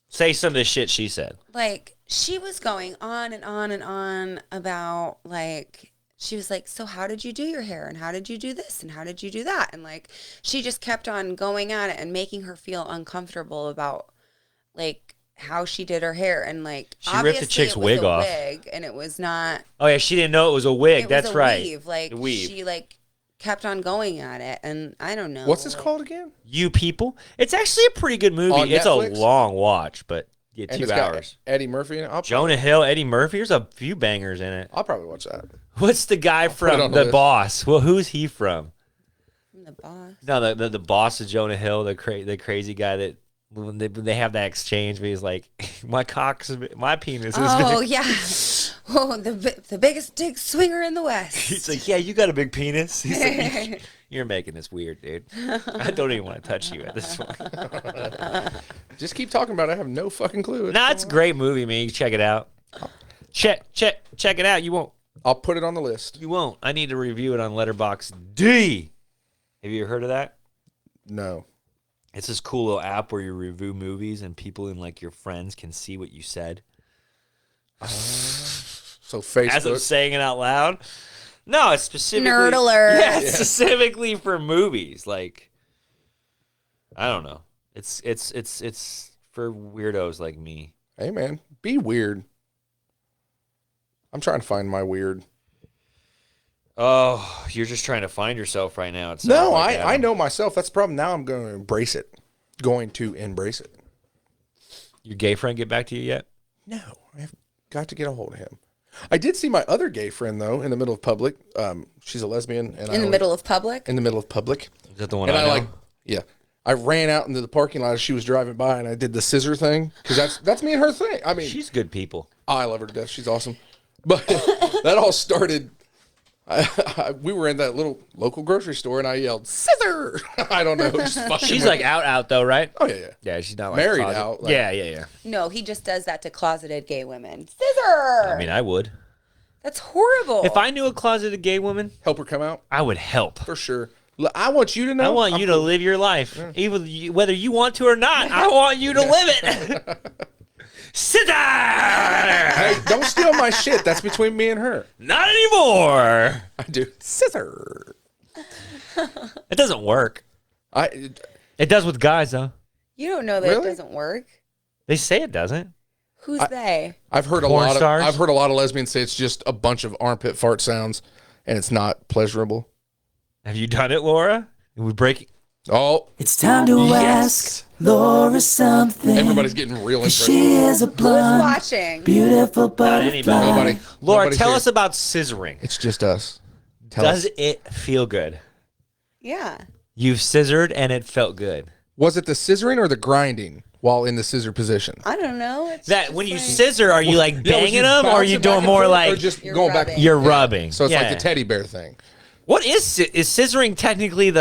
Speaker 1: Say some of the shit she said.
Speaker 3: Like, she was going on and on and on about, like, she was like, so how did you do your hair? And how did you do this? And how did you do that? And, like, she just kept on going at it and making her feel uncomfortable about, like, how she did her hair. And, like,
Speaker 1: She ripped the
Speaker 3: obviously
Speaker 1: chick's
Speaker 3: it was
Speaker 1: wig
Speaker 3: a
Speaker 1: off.
Speaker 3: wig, and it was not.
Speaker 1: Oh yeah, she didn't know it was a wig.
Speaker 3: It
Speaker 1: That's
Speaker 3: was a
Speaker 1: right.
Speaker 3: weave. Like,
Speaker 1: The weave.
Speaker 3: she, like, kept on going at it. And I don't know.
Speaker 2: What's this
Speaker 3: like,
Speaker 2: called again?
Speaker 1: You People. It's actually a pretty good movie.
Speaker 2: On
Speaker 1: It's
Speaker 2: Netflix?
Speaker 1: a long watch, but yeah,
Speaker 2: And
Speaker 1: 2
Speaker 2: it's got
Speaker 1: hours.
Speaker 2: Eddie Murphy in it.
Speaker 1: Jonah Hill, Eddie Murphy. There's a few bangers in it.
Speaker 2: I'll probably watch that.
Speaker 1: What's the guy
Speaker 2: put it
Speaker 1: from
Speaker 2: on the
Speaker 1: The
Speaker 2: list.
Speaker 1: Boss? Well, who's he from?
Speaker 3: From the boss.
Speaker 1: No, the boss of Jonah Hill, the crazy guy that when they have that exchange where he's like, my penis is
Speaker 3: Oh,
Speaker 1: big.
Speaker 3: yeah. Oh, the biggest dick swinger in the West.
Speaker 1: He's like, yeah, you got a big penis. He's like, you're making this weird, dude. I don't even want to touch you at this point.
Speaker 2: Just keep talking about it. I have no fucking clue.
Speaker 1: Nah, it's a great movie, man. You can check it out. Check it out. You won't.
Speaker 2: I'll put it on the list.
Speaker 1: You won't. I need to review it on Letterboxd. Have you heard of that?
Speaker 2: No.
Speaker 1: It's this cool little app where you review movies and people in like your friends can see what you said.
Speaker 2: So Facebook.
Speaker 1: As I'm saying it out loud. No, it's specifically
Speaker 3: Nerd alert.
Speaker 1: Yeah, it's specifically for movies. Like, I don't know. It's for weirdos like me.
Speaker 2: Hey man, be weird. I'm trying to find my weird.
Speaker 1: Oh, you're just trying to find yourself right now. It sounds
Speaker 2: No,
Speaker 1: like,
Speaker 2: I know myself. That's the problem. Now I'm going to embrace it.
Speaker 1: Your gay friend get back to you yet?
Speaker 2: No, I've got to get a hold of him. I did see my other gay friend though in the middle of public. She's a lesbian, and
Speaker 3: In the middle of public?
Speaker 2: In the middle of public,
Speaker 1: Is that the one
Speaker 2: and
Speaker 1: I know?
Speaker 2: I ran out into the parking lot as she was driving by, and I did the scissor thing because that's me and her thing. I mean,
Speaker 1: She's good people.
Speaker 2: I love her to death. She's awesome. But that all started. We were in that little local grocery store, and I yelled "scissor." I don't know. Just fucking
Speaker 1: She's
Speaker 2: with
Speaker 1: like
Speaker 2: it.
Speaker 1: out though, right?
Speaker 2: Oh yeah.
Speaker 1: Yeah, she's not like
Speaker 2: Married
Speaker 1: closet.
Speaker 2: out, like-
Speaker 1: yeah.
Speaker 3: No, he just does that to closeted gay women. Scissor!
Speaker 1: I mean, I would.
Speaker 3: That's horrible.
Speaker 1: If I knew a closeted gay woman,
Speaker 2: Help her come out
Speaker 1: I would help.
Speaker 2: for sure. Look, I want you to know.
Speaker 1: I want you to live your life, whether you want to or not. I want you to live it. Sit down.
Speaker 2: Hey, don't steal my shit. That's between me and her.
Speaker 1: Not anymore.
Speaker 2: I do scissor.
Speaker 1: It doesn't work. It does with guys though.
Speaker 3: You don't know that
Speaker 2: Really?
Speaker 3: it doesn't work.
Speaker 1: They say it doesn't.
Speaker 3: Who's they?
Speaker 2: I've heard
Speaker 1: Porn stars?
Speaker 2: I've heard a lot of lesbians say it's just a bunch of armpit fart sounds, and it's not pleasurable.
Speaker 1: Have you done it, Laura? We break.
Speaker 2: Oh,
Speaker 4: It's time to ask Laura something.
Speaker 2: everybody's getting real interested.
Speaker 4: She is a
Speaker 3: Who's
Speaker 4: blonde,
Speaker 3: watching?
Speaker 4: beautiful
Speaker 1: Not anybody.
Speaker 4: butterfly.
Speaker 2: Nobody.
Speaker 1: Laura,
Speaker 2: Nobody's
Speaker 1: tell
Speaker 2: here.
Speaker 1: us about scissoring.
Speaker 2: It's just us.
Speaker 1: Does it feel good?
Speaker 3: Yeah.
Speaker 1: You've scissored and it felt good.
Speaker 2: Was it the scissoring or the grinding while in the scissor position?
Speaker 3: I don't know. It's
Speaker 1: That
Speaker 3: just
Speaker 1: when you
Speaker 3: like-
Speaker 1: scissor, are you like
Speaker 2: Yeah, was
Speaker 1: banging
Speaker 2: you
Speaker 1: them, or are you
Speaker 2: bouncing back
Speaker 1: doing
Speaker 2: and
Speaker 1: more
Speaker 2: forth,
Speaker 1: like
Speaker 2: or just
Speaker 3: You're
Speaker 2: going back?
Speaker 3: rubbing.
Speaker 1: you're
Speaker 2: Yeah.
Speaker 1: rubbing?
Speaker 2: So it's like
Speaker 1: Yeah.
Speaker 2: the teddy bear thing.
Speaker 1: What is scissoring technically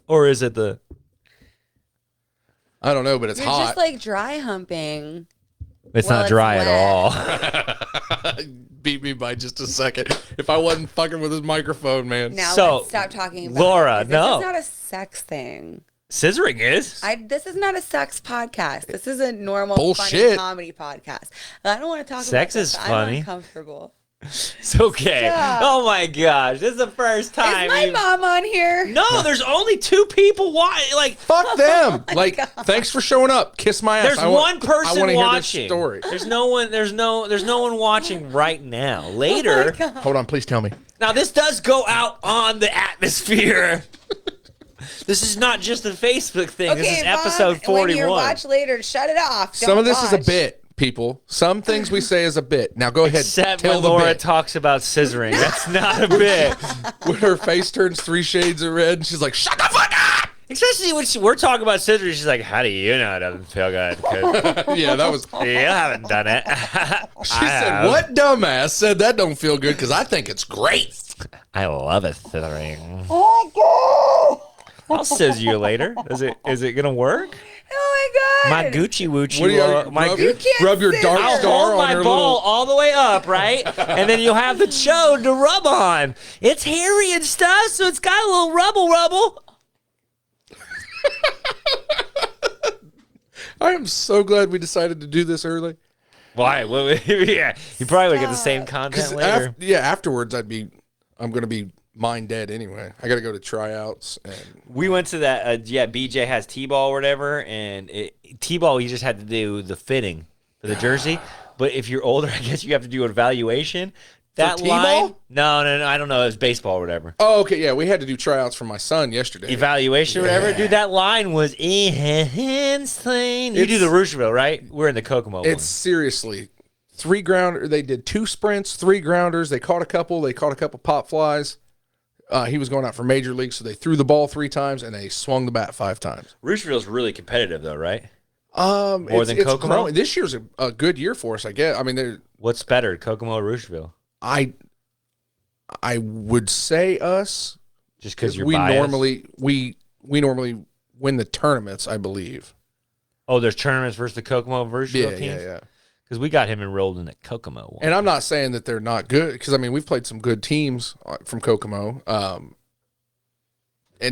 Speaker 1: or is it the?
Speaker 2: I don't know, but it's
Speaker 3: You're
Speaker 2: hot.
Speaker 3: just like dry humping.
Speaker 1: It's
Speaker 3: Well,
Speaker 1: not
Speaker 3: it's
Speaker 1: dry at
Speaker 3: wet.
Speaker 1: all.
Speaker 2: Beat me by just a second. If I wasn't fucking with his microphone, man.
Speaker 3: Now
Speaker 1: So,
Speaker 3: let's stop talking about
Speaker 1: Laura,
Speaker 3: it, 'cause
Speaker 1: no.
Speaker 3: This is not a sex thing.
Speaker 1: Scissoring is.
Speaker 3: This is not a sex podcast. This is a normal
Speaker 2: Bullshit.
Speaker 3: funny comedy podcast. I don't want to talk
Speaker 1: Sex
Speaker 3: about
Speaker 1: is
Speaker 3: this.
Speaker 1: funny.
Speaker 3: I'm uncomfortable.
Speaker 1: It's okay. Stop. Oh my gosh, this is the first time.
Speaker 3: Is my mom on here?
Speaker 1: No, there's only 2 people. Why? Like,
Speaker 2: fuck them. Like, thanks for showing up. Kiss my ass.
Speaker 1: There's one person
Speaker 2: watching.
Speaker 1: Hear this story. There's no one. There's no one watching right now. Later.
Speaker 2: Hold on, please tell me.
Speaker 1: Now this does go out on the atmosphere. This is not just a Facebook thing. Okay, this is episode 41.
Speaker 3: When you watch later, shut it off.
Speaker 2: Some of this is a bit. People, some things we say is a bit. Now go ahead.
Speaker 1: Except when Laura talks about scissoring. That's not a bit.
Speaker 2: When her face turns 3 shades of red and she's like, shut the fuck up!
Speaker 1: Especially when we're talking about scissoring, she's like, how do you know it doesn't feel good?
Speaker 2: Yeah, that was...
Speaker 1: You haven't done it.
Speaker 2: She said, what dumbass said that don't feel good? Because I think it's great.
Speaker 1: I love it, scissoring.
Speaker 3: Oh,
Speaker 1: God. I'll scissor you later. Is it going to work?
Speaker 3: Oh my God!
Speaker 1: My Gucci Woochie.
Speaker 2: Rub your dark
Speaker 1: I'll
Speaker 2: star
Speaker 1: hold
Speaker 2: on
Speaker 1: my
Speaker 2: her
Speaker 1: ball
Speaker 2: little...
Speaker 1: all the way up, right? And then you'll have the chode to rub on. It's hairy and stuff, so it's got a little rubble.
Speaker 2: I am so glad we decided to do this early.
Speaker 1: Why? Well, yeah, you probably would get the same content later.
Speaker 2: Afterwards I'm going to be mind dead anyway. I got to go to tryouts. And
Speaker 1: we went to that. BJ has T-ball or whatever, and T-ball you just had to do the fitting for the jersey. But if you're older, I guess you have to do an evaluation. That
Speaker 2: for T-ball?
Speaker 1: line? No, I don't know. It was baseball or whatever.
Speaker 2: Oh, okay, yeah, we had to do tryouts for my son yesterday.
Speaker 1: Evaluation or whatever, dude. That line was insane. You do the Roosevelt, right? We're in the Kokomo.
Speaker 2: It's seriously 3 grounder. They did 2 sprints, 3 grounders. They caught a couple pop flies. He was going out for major league, so they threw the ball 3 times and they swung the bat 5 times.
Speaker 1: Rooseville's really competitive, though, right?
Speaker 2: More
Speaker 1: than Kokomo.
Speaker 2: This year's a good year for us, I guess. I mean,
Speaker 1: what's better, Kokomo or Rooseville?
Speaker 2: I would say us,
Speaker 1: just because
Speaker 2: we normally win the tournaments, I believe.
Speaker 1: Oh, there's tournaments versus the Kokomo Rooseville teams.
Speaker 2: Yeah.
Speaker 1: Because we got him enrolled in the Kokomo one.
Speaker 2: And I'm not saying that they're not good, because I mean we've played some good teams from Kokomo, and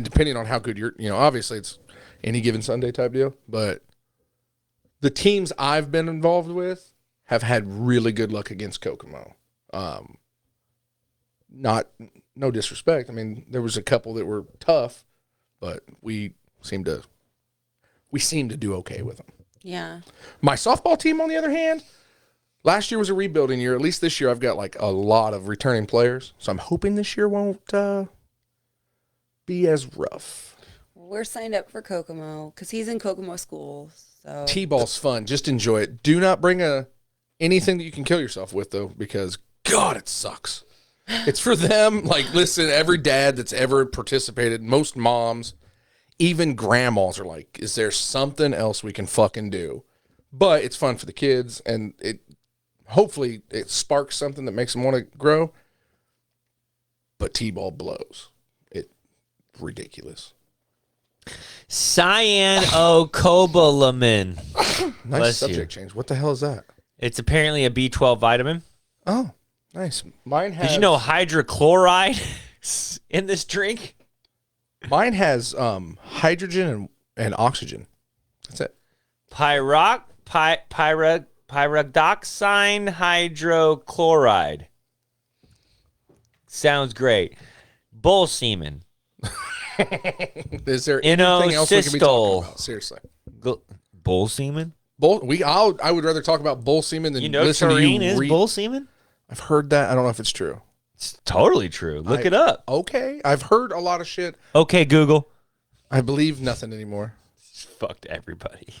Speaker 2: depending on how good you're, obviously it's any given Sunday type deal. But the teams I've been involved with have had really good luck against Kokomo. No disrespect. I mean, there was a couple that were tough, but we seem to do okay with them.
Speaker 3: Yeah.
Speaker 2: My softball team, on the other hand, last year was a rebuilding year. At least this year, I've got like a lot of returning players, so I'm hoping this year won't be as rough.
Speaker 3: We're signed up for Kokomo because he's in Kokomo school. So
Speaker 2: T-ball's fun. Just enjoy it. Do not bring anything that you can kill yourself with, though, because God, it sucks. It's for them. Like, listen, every dad that's ever participated, most moms, even grandmas are like, is there something else we can fucking do? But it's fun for the kids, and hopefully it sparks something that makes them want to grow. But T-ball blows. It's ridiculous.
Speaker 1: Cyanocobalamin.
Speaker 2: Nice subject change. What the hell is that?
Speaker 1: It's apparently a B12 vitamin.
Speaker 2: Oh, nice. Mine has.
Speaker 1: Did you know hydrochloride in this drink?
Speaker 2: Mine has hydrogen and oxygen. That's it.
Speaker 1: Pyridoxine hydrochloride. Sounds great. Bull semen.
Speaker 2: Is there anything else we can be talking about? Seriously.
Speaker 1: Bull semen?
Speaker 2: I would rather talk about bull semen than listen to you.
Speaker 1: Is bull semen?
Speaker 2: I've heard that. I don't know if it's true.
Speaker 1: It's totally true. Look it up.
Speaker 2: Okay. I've heard a lot of shit.
Speaker 1: Okay, Google.
Speaker 2: I believe nothing anymore.
Speaker 1: Fucked everybody.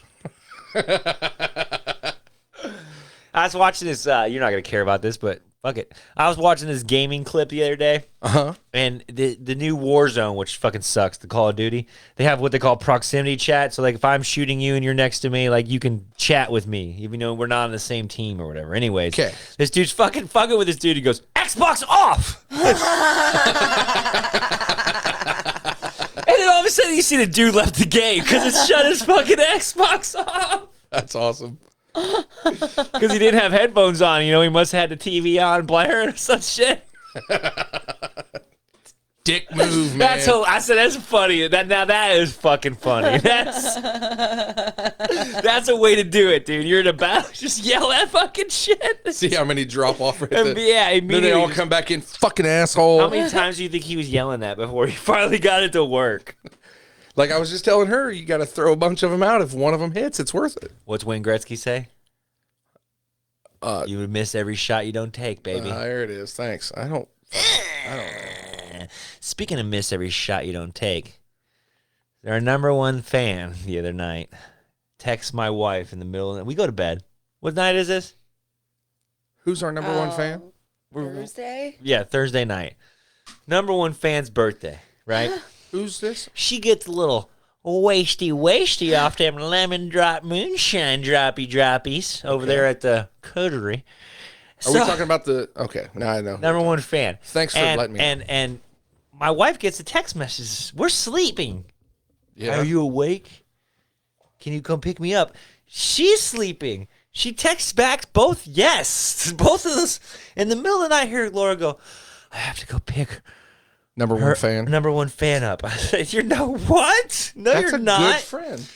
Speaker 1: I was watching this. You're not going to care about this, but fuck it. I was watching this gaming clip the other day.
Speaker 2: Uh-huh.
Speaker 1: And the new Warzone, which fucking sucks, the Call of Duty, they have what they call proximity chat. So, like, if I'm shooting you and you're next to me, like, you can chat with me, even though we're not on the same team or whatever. Anyways, this dude's fucking with this dude. He goes, Xbox off! And then all of a sudden, you see the dude left the game because it shut his fucking Xbox off.
Speaker 2: That's awesome.
Speaker 1: Because he didn't have headphones on, he must have had the TV on blaring or some shit.
Speaker 2: dick move, man.
Speaker 1: I said that's funny. That is fucking funny. That's a way to do it, dude. You're in a battle, just yell that fucking shit.
Speaker 2: See how many drop off right
Speaker 1: there. Yeah, immediately.
Speaker 2: Then they all come back in, fucking asshole.
Speaker 1: How many times do you think he was yelling that before he finally got it to work?
Speaker 2: Like I was just telling her, you got to throw a bunch of them out. If one of them hits, it's worth it.
Speaker 1: What's Wayne Gretzky say? You would miss every shot you don't take, baby.
Speaker 2: There it is. Thanks. I don't.
Speaker 1: Speaking of miss every shot you don't take, our number one fan the other night texts my wife in the middle of the, we go to bed. What night is this?
Speaker 2: Who's our number one fan?
Speaker 3: Thursday?
Speaker 1: Yeah, Thursday night. Number one fan's birthday, right?
Speaker 2: Who's this?
Speaker 1: She gets a little wasty off them lemon drop moonshine droppies over there at the coterie.
Speaker 2: Are we talking about the... Okay, now I know.
Speaker 1: Number one fan.
Speaker 2: Thanks for letting me know.
Speaker 1: And my wife gets a text message. We're sleeping.
Speaker 2: Yeah.
Speaker 1: Are you awake? Can you come pick me up? She's sleeping. She texts back both yes. Both of us. In the middle of the night, I hear Laura go, I have to go pick
Speaker 2: number one fan
Speaker 1: up. I said, you're no what? No,
Speaker 2: That's
Speaker 1: you're not.
Speaker 2: That's a good friend.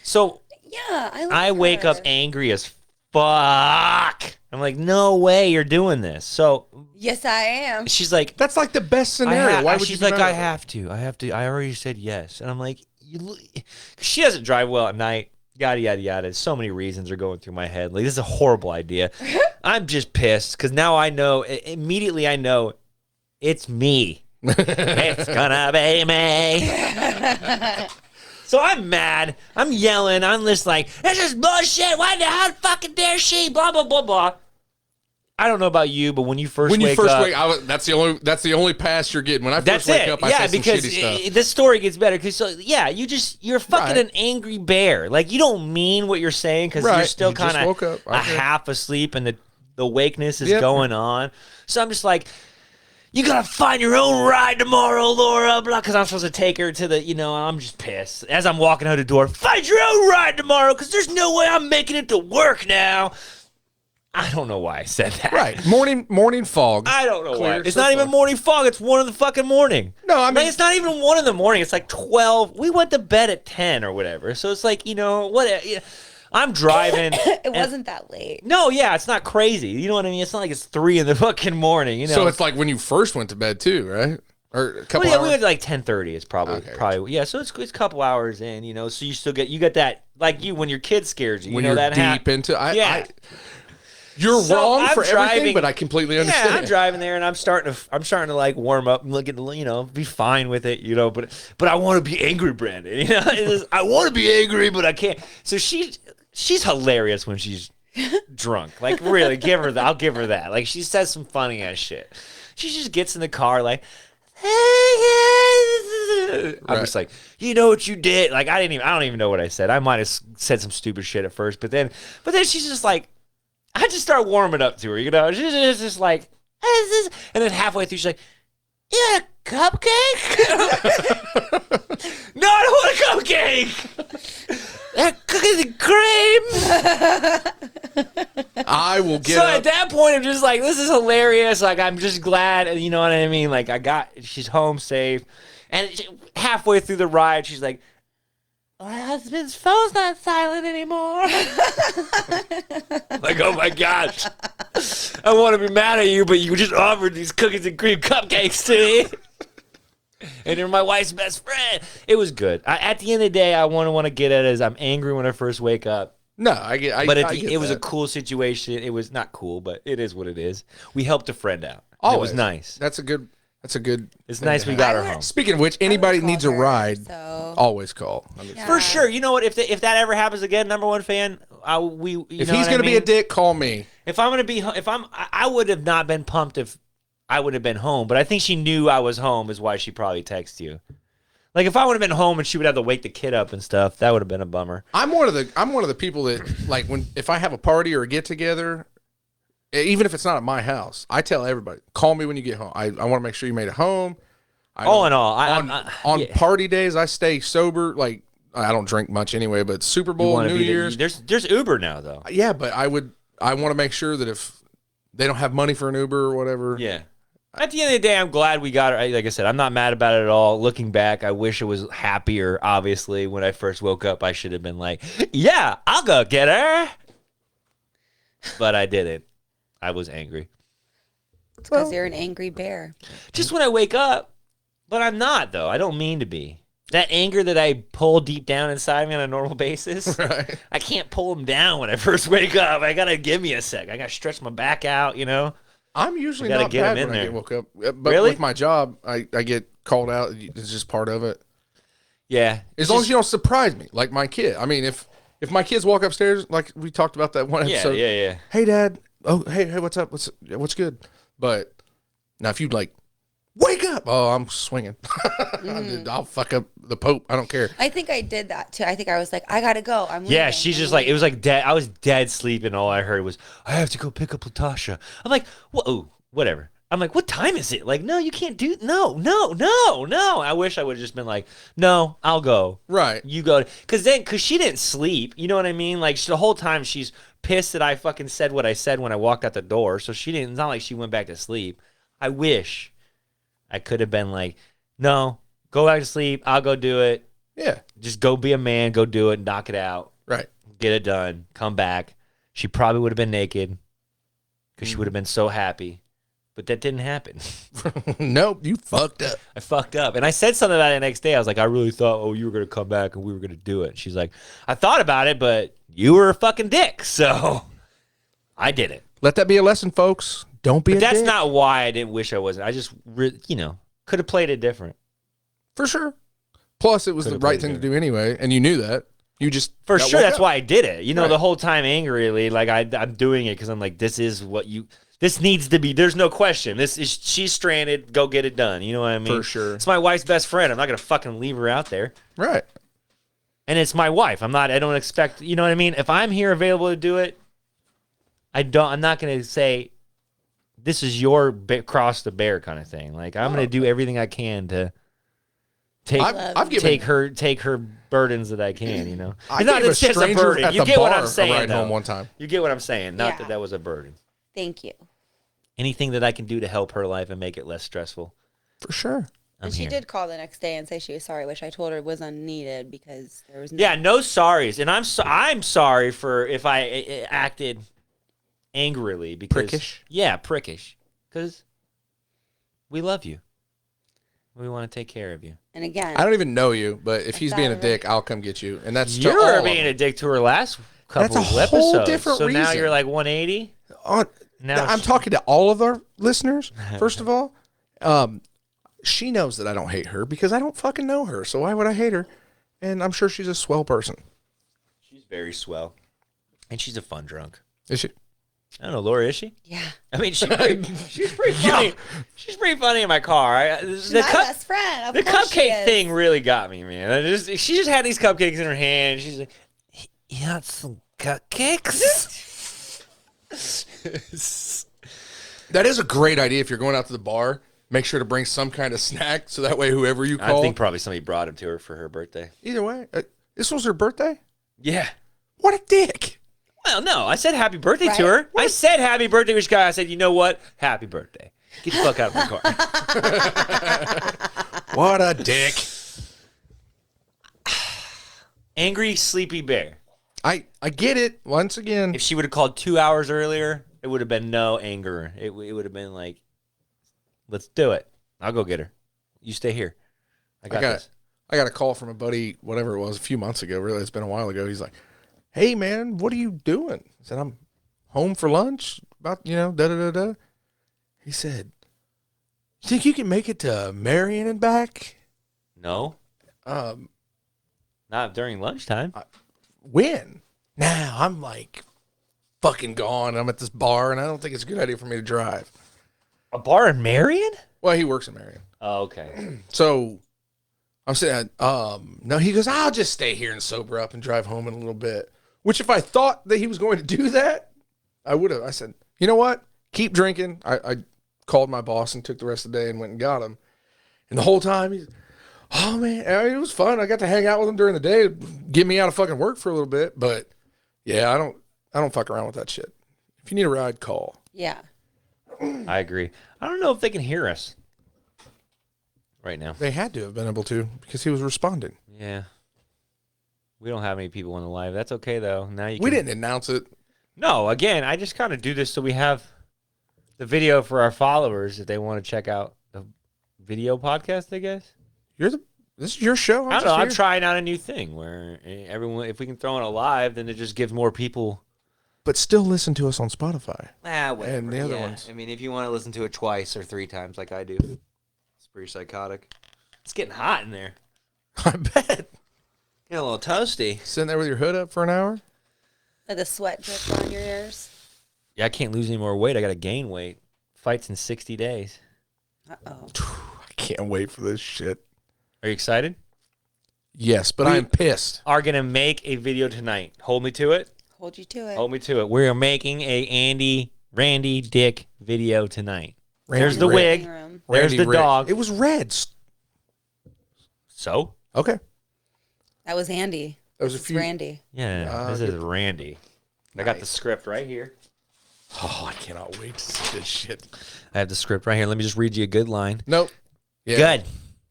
Speaker 1: So
Speaker 3: yeah,
Speaker 1: I wake up angry as fuck. I'm like, no way you're doing this. So
Speaker 3: yes, I am.
Speaker 1: She's like,
Speaker 2: that's like the best scenario. Why would
Speaker 1: she's
Speaker 2: you?
Speaker 1: Like, I have to. I already said yes. And I'm like, she doesn't drive well at night. Yada yada yada. So many reasons are going through my head. Like, this is a horrible idea. I'm just pissed because now I know. Immediately, I know it's me. It's gonna be me. So I'm mad. I'm yelling. I'm just like, this is bullshit. How fucking dare she? Blah blah blah blah. I don't know about you, but when you first wake up,
Speaker 2: that's the only pass you're getting. When I first wake up, I say some shitty stuff.
Speaker 1: This story gets better because you're fucking an angry bear. Like, you don't mean what you're saying because you're still kind of half asleep and the awakeness is going on. So I'm just like, you gotta find your own ride tomorrow, Laura, blah, because I'm supposed to take her to the, I'm just pissed. As I'm walking out the door, find your own ride tomorrow, because there's no way I'm making it to work now. I don't know why I said that.
Speaker 2: Right. Morning fog.
Speaker 1: I don't know why. It's not even morning fog. It's 1 in the fucking morning.
Speaker 2: No, I mean,
Speaker 1: it's not even 1 in the morning. It's like 12. We went to bed at 10 or whatever. So it's like, what? I'm driving.
Speaker 3: It wasn't that late.
Speaker 1: No, yeah, it's not crazy. You know what I mean? It's not like it's 3 in the fucking morning.
Speaker 2: So it's like when you first went to bed too, right? Or a couple hours?
Speaker 1: We went to like 10:30. It's probably yeah. So it's a couple hours in, So you get that, like when your kid scares you.
Speaker 2: When
Speaker 1: you're
Speaker 2: that deep into you're wrong for everything, but I completely understand.
Speaker 1: Yeah, I'm driving there and I'm starting to like warm up and look at be fine with it, But I want to be angry, Brandon. I want to be angry, but I can't. So she's hilarious when she's drunk. Like, really, I'll give her that. Like, she says some funny ass shit. She just gets in the car like, hey, I'm just like, you know what you did? Like, I don't even know what I said. I might have said some stupid shit at first, but then she's just like, I just start warming up to her, She's just like, and then halfway through, she's like, you want a cupcake? No, I don't want a cupcake. Cookies and cream.
Speaker 2: I will get
Speaker 1: up. At that point, I'm just like, this is hilarious. Like, I'm just glad, you know what I mean? Like, she's home safe. And halfway through the ride, she's like, my husband's phone's not silent anymore. Like, oh my gosh. I want to be mad at you, but you just offered these cookies and cream cupcakes to me. And you're my wife's best friend. It was good. At the end of the day, I want to get at it is I'm angry when I first wake up.
Speaker 2: No, I get
Speaker 1: it was a cool situation. It was not cool, but it is what it is. We helped a friend out. It was nice.
Speaker 2: That's a good.
Speaker 1: It's nice we got her home.
Speaker 2: Speaking of which, anybody needs a ride, always call.
Speaker 1: For sure. You know what? If that ever happens again, number one fan,
Speaker 2: if he's gonna be a dick, call me.
Speaker 1: If I'm gonna be, I would have not been pumped if I would have been home. But I think she knew I was home, is why she probably texted you. Like, if I would have been home and she would have to wake the kid up and stuff, that would have been a bummer.
Speaker 2: I'm one of the people that, like, if I have a party or a get together, even if it's not at my house, I tell everybody, call me when you get home. I want to make sure you made it home. On party days, I stay sober. Like, I don't drink much anyway, but Super Bowl, New Year's.
Speaker 1: There's Uber now, though.
Speaker 2: Yeah, but I want to make sure that if they don't have money for an Uber or whatever,
Speaker 1: At the end of the day, I'm glad we got her. Like I said, I'm not mad about it at all. Looking back, I wish it was happier. Obviously, when I first woke up, I should have been like, yeah, I'll go get her. But I didn't. I was angry.
Speaker 3: It's because you're an angry bear.
Speaker 1: Just when I wake up. But I'm not, though. I don't mean to be. That anger that I pull deep down inside me on a normal basis, right. I can't pull them down when I first wake up. I got to give me a sec. I got to stretch my back out, you know?
Speaker 2: I'm usually not bad when I get woke up. But
Speaker 1: really?
Speaker 2: With my job, I get called out. It's just part of it.
Speaker 1: Yeah.
Speaker 2: As long as you don't surprise me, like my kid. I mean, if my kids walk upstairs, like we talked about that one episode.
Speaker 1: Yeah.
Speaker 2: Hey, Dad. Oh, hey, what's up? What's good? But now if you'd like, wake up. Oh, I'm swinging. I'll fuck up the Pope. I don't care.
Speaker 3: I think I did that too. I think I was like, I gotta go. I'm leaving.
Speaker 1: Yeah, she's just like, it was like dead. I was dead sleeping. All I heard was, I have to go pick up Latasha. I'm like, whoa, whatever. I'm like, what time is it? Like, no, you can't do. No. I wish I would have just been like, no, I'll go.
Speaker 2: Right.
Speaker 1: You go. Because she didn't sleep. You know what I mean? Like, the whole time she's pissed that I fucking said what I said when I walked out the door. So she didn't. It's not like she went back to sleep. I wish I could have been like, no, go back to sleep. I'll go do it.
Speaker 2: Yeah.
Speaker 1: Just go be a man. Go do it. Knock it out.
Speaker 2: Right.
Speaker 1: Get it done. Come back. She probably would have been naked because she would have been so happy. But that didn't happen.
Speaker 2: Nope. You fucked up.
Speaker 1: I fucked up. And I said something about it the next day. I was like, I really thought, you were going to come back and we were going to do it. She's like, I thought about it, but you were a fucking dick. So I did it.
Speaker 2: Let that be a lesson, folks. Don't be a dick.
Speaker 1: That's not why I didn't wish I wasn't. I just, could have played it different.
Speaker 2: For sure. Plus, it was the right thing to do anyway, and you knew that. You just
Speaker 1: for sure. That's why I did it. You know, the whole time angrily, like I'm doing it because I'm like, this is what you. This needs to be. There's no question. She's stranded. Go get it done. You know what I mean?
Speaker 2: For sure.
Speaker 1: It's my wife's best friend. I'm not gonna fucking leave her out there.
Speaker 2: Right.
Speaker 1: And it's my wife. I don't expect. You know what I mean? If I'm here available to do it, I'm not gonna say, this is your cross to bear kind of thing. Like I'm gonna do everything I can to take her burdens that I can. You know,
Speaker 2: I gave a stranger at the bar a ride home one time.
Speaker 1: You get what I'm saying? Not that was a burden.
Speaker 3: Thank you.
Speaker 1: Anything that I can do to help her life and make it less stressful.
Speaker 2: For sure.
Speaker 3: And she did call the next day and say she was sorry, which I told her was unneeded because there was no...
Speaker 1: Yeah, no sorries. And I'm sorry for if I acted angrily. Because,
Speaker 2: prickish?
Speaker 1: Yeah, prickish. Because we love you. We want to take care of you.
Speaker 3: And again...
Speaker 2: I don't even know you, but if he's being a dick, I'll come get you. And that's
Speaker 1: you were being a dick to her last couple of episodes.
Speaker 2: Whole different
Speaker 1: so
Speaker 2: reason.
Speaker 1: Now you're like 180?
Speaker 2: Now I'm talking to all of our listeners, first of all. She knows that I don't hate her because I don't fucking know her. So why would I hate her? And I'm sure she's a swell person.
Speaker 1: She's very swell. And she's a fun drunk.
Speaker 2: Is she?
Speaker 1: I don't know, Laura, is she?
Speaker 3: Yeah.
Speaker 1: I mean, she's pretty funny. She's pretty funny in my car.
Speaker 3: She's my best friend.
Speaker 1: The cupcake thing really got me, man. She just had these cupcakes in her hand. She's like, you want some cupcakes?
Speaker 2: That is a great idea. If you're going out to the bar, make sure to bring some kind of snack so that way whoever you call.
Speaker 1: I think probably somebody brought him to her for her birthday.
Speaker 2: Either way, this was her birthday?
Speaker 1: Yeah.
Speaker 2: What a dick.
Speaker 1: Well, no, I said happy birthday to her. What? I said happy birthday to this guy. I said, you know what? Happy birthday. Get the fuck out of my
Speaker 2: car. What a dick.
Speaker 1: Angry, sleepy bear.
Speaker 2: I get it. Once again.
Speaker 1: If she would have called 2 hours earlier, it would have been no anger. It would have been like, let's do it. I'll go get her. You stay here. I got this.
Speaker 2: I got a call from a buddy, whatever it was, a few months ago. Really, it's been a while ago. He's like, hey, man, what are you doing? I said, I'm home for lunch. About, da-da-da-da. He said, you think you can make it to Marion and back?
Speaker 1: No. Not during lunchtime.
Speaker 2: When? Now, I'm like fucking gone. I'm at this bar, and I don't think it's a good idea for me to drive.
Speaker 1: A bar in Marion?
Speaker 2: Well, he works in Marion.
Speaker 1: Oh, okay.
Speaker 2: So I'm saying, no, he goes, I'll just stay here and sober up and drive home in a little bit. Which if I thought that he was going to do that, I would have. I said, you know what? Keep drinking. I called my boss and took the rest of the day and went and got him. And the whole time, he's, oh, man, it was fun. I got to hang out with him during the day, get me out of fucking work for a little bit. But, yeah, I don't fuck around with that shit. If you need a ride, call.
Speaker 3: Yeah.
Speaker 1: I agree. I don't know if they can hear us right now.
Speaker 2: They had to have been able to because he was responding.
Speaker 1: Yeah. We don't have any people on the live. That's okay, though. Now you.
Speaker 2: We didn't announce it.
Speaker 1: No, again, I just kind of do this so we have the video for our followers if they want to check out the video podcast, I guess.
Speaker 2: This is your show.
Speaker 1: I don't know. I'm trying out a new thing where everyone, if we can throw in a live, then it just gives more people.
Speaker 2: But still listen to us on Spotify.
Speaker 1: Whatever.
Speaker 2: And the other ones.
Speaker 1: I mean, if you want to listen to it twice or 3 times like I do, it's pretty psychotic. It's getting hot in there.
Speaker 2: I bet.
Speaker 1: Get a little toasty.
Speaker 2: Sitting there with your hood up for an hour?
Speaker 3: Like the sweat drips on your ears.
Speaker 1: Yeah, I can't lose any more weight. I got to gain weight. Fights in 60 days.
Speaker 3: Uh-oh.
Speaker 2: I can't wait for this shit.
Speaker 1: Are you excited?
Speaker 2: Yes, but I'm pissed.
Speaker 1: Are going to make a video tonight. Hold me to it.
Speaker 3: Hold you to it.
Speaker 1: Hold me to it. We're making a Randy Dick video tonight. There's the
Speaker 2: Red.
Speaker 1: wig.
Speaker 3: Room.
Speaker 1: There's
Speaker 2: Randy
Speaker 1: the
Speaker 2: Red.
Speaker 1: dog.
Speaker 2: It was red.
Speaker 1: So?
Speaker 2: Okay.
Speaker 3: That was Andy.
Speaker 2: That was
Speaker 3: This
Speaker 2: a
Speaker 3: is
Speaker 2: few.
Speaker 3: Randy.
Speaker 1: Yeah, this is Randy. I got the script right here.
Speaker 2: Oh, I cannot wait to see this shit.
Speaker 1: I have the script right here. Let me just read you a good line.
Speaker 2: Nope. Yeah.
Speaker 1: Good.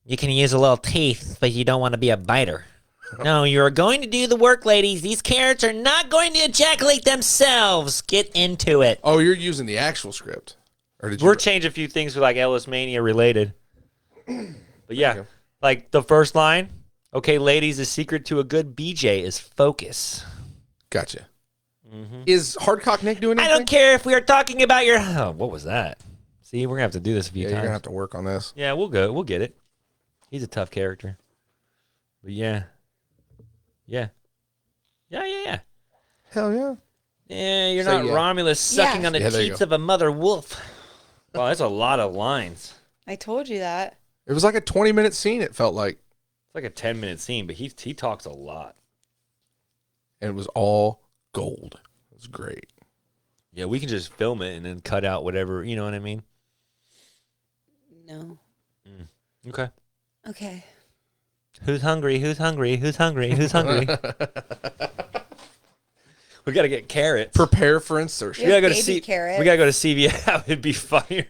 Speaker 1: You can use a little teeth, but you don't want to be a biter. No, you're going to do the work, ladies. These carrots are not going to ejaculate themselves. Get into it.
Speaker 2: Oh, you're using the actual script. Or did you?
Speaker 1: We're changing a few things for like Ellis Mania related. But yeah,
Speaker 2: Okay.
Speaker 1: like the first line. Okay, ladies, the secret to a good BJ is focus.
Speaker 2: Gotcha. Is Hardcock Nick doing
Speaker 1: I
Speaker 2: anything?
Speaker 1: don't care if we are talking about your... Oh, what was that? See, we're going to have to do this a few
Speaker 2: Yeah,
Speaker 1: times.
Speaker 2: you're going to have to work on this.
Speaker 1: Yeah, we'll go. We'll get it. He's a tough character. But yeah. Yeah. Yeah.
Speaker 2: Hell yeah.
Speaker 1: Yeah, you're
Speaker 2: Say
Speaker 1: not
Speaker 2: yeah.
Speaker 1: Romulus sucking
Speaker 3: Yeah.
Speaker 1: on the
Speaker 2: Yeah, there you
Speaker 1: teats
Speaker 2: go.
Speaker 1: of a mother wolf. Wow, that's a lot of lines.
Speaker 3: I told you that.
Speaker 2: It was like a 20-minute scene, it felt like.
Speaker 1: It's like a 10-minute scene, but he talks a lot.
Speaker 2: And it was all gold. It was great.
Speaker 1: Yeah, we can just film it and then cut out whatever, you know what I mean?
Speaker 3: No.
Speaker 1: Okay.
Speaker 3: Okay.
Speaker 1: Who's hungry? Who's hungry? Who's hungry? Who's hungry? We got to get carrots.
Speaker 2: Prepare for insertion.
Speaker 1: We gotta go to
Speaker 3: Baby carrots.
Speaker 1: We gotta go to CVS. That would be funnier.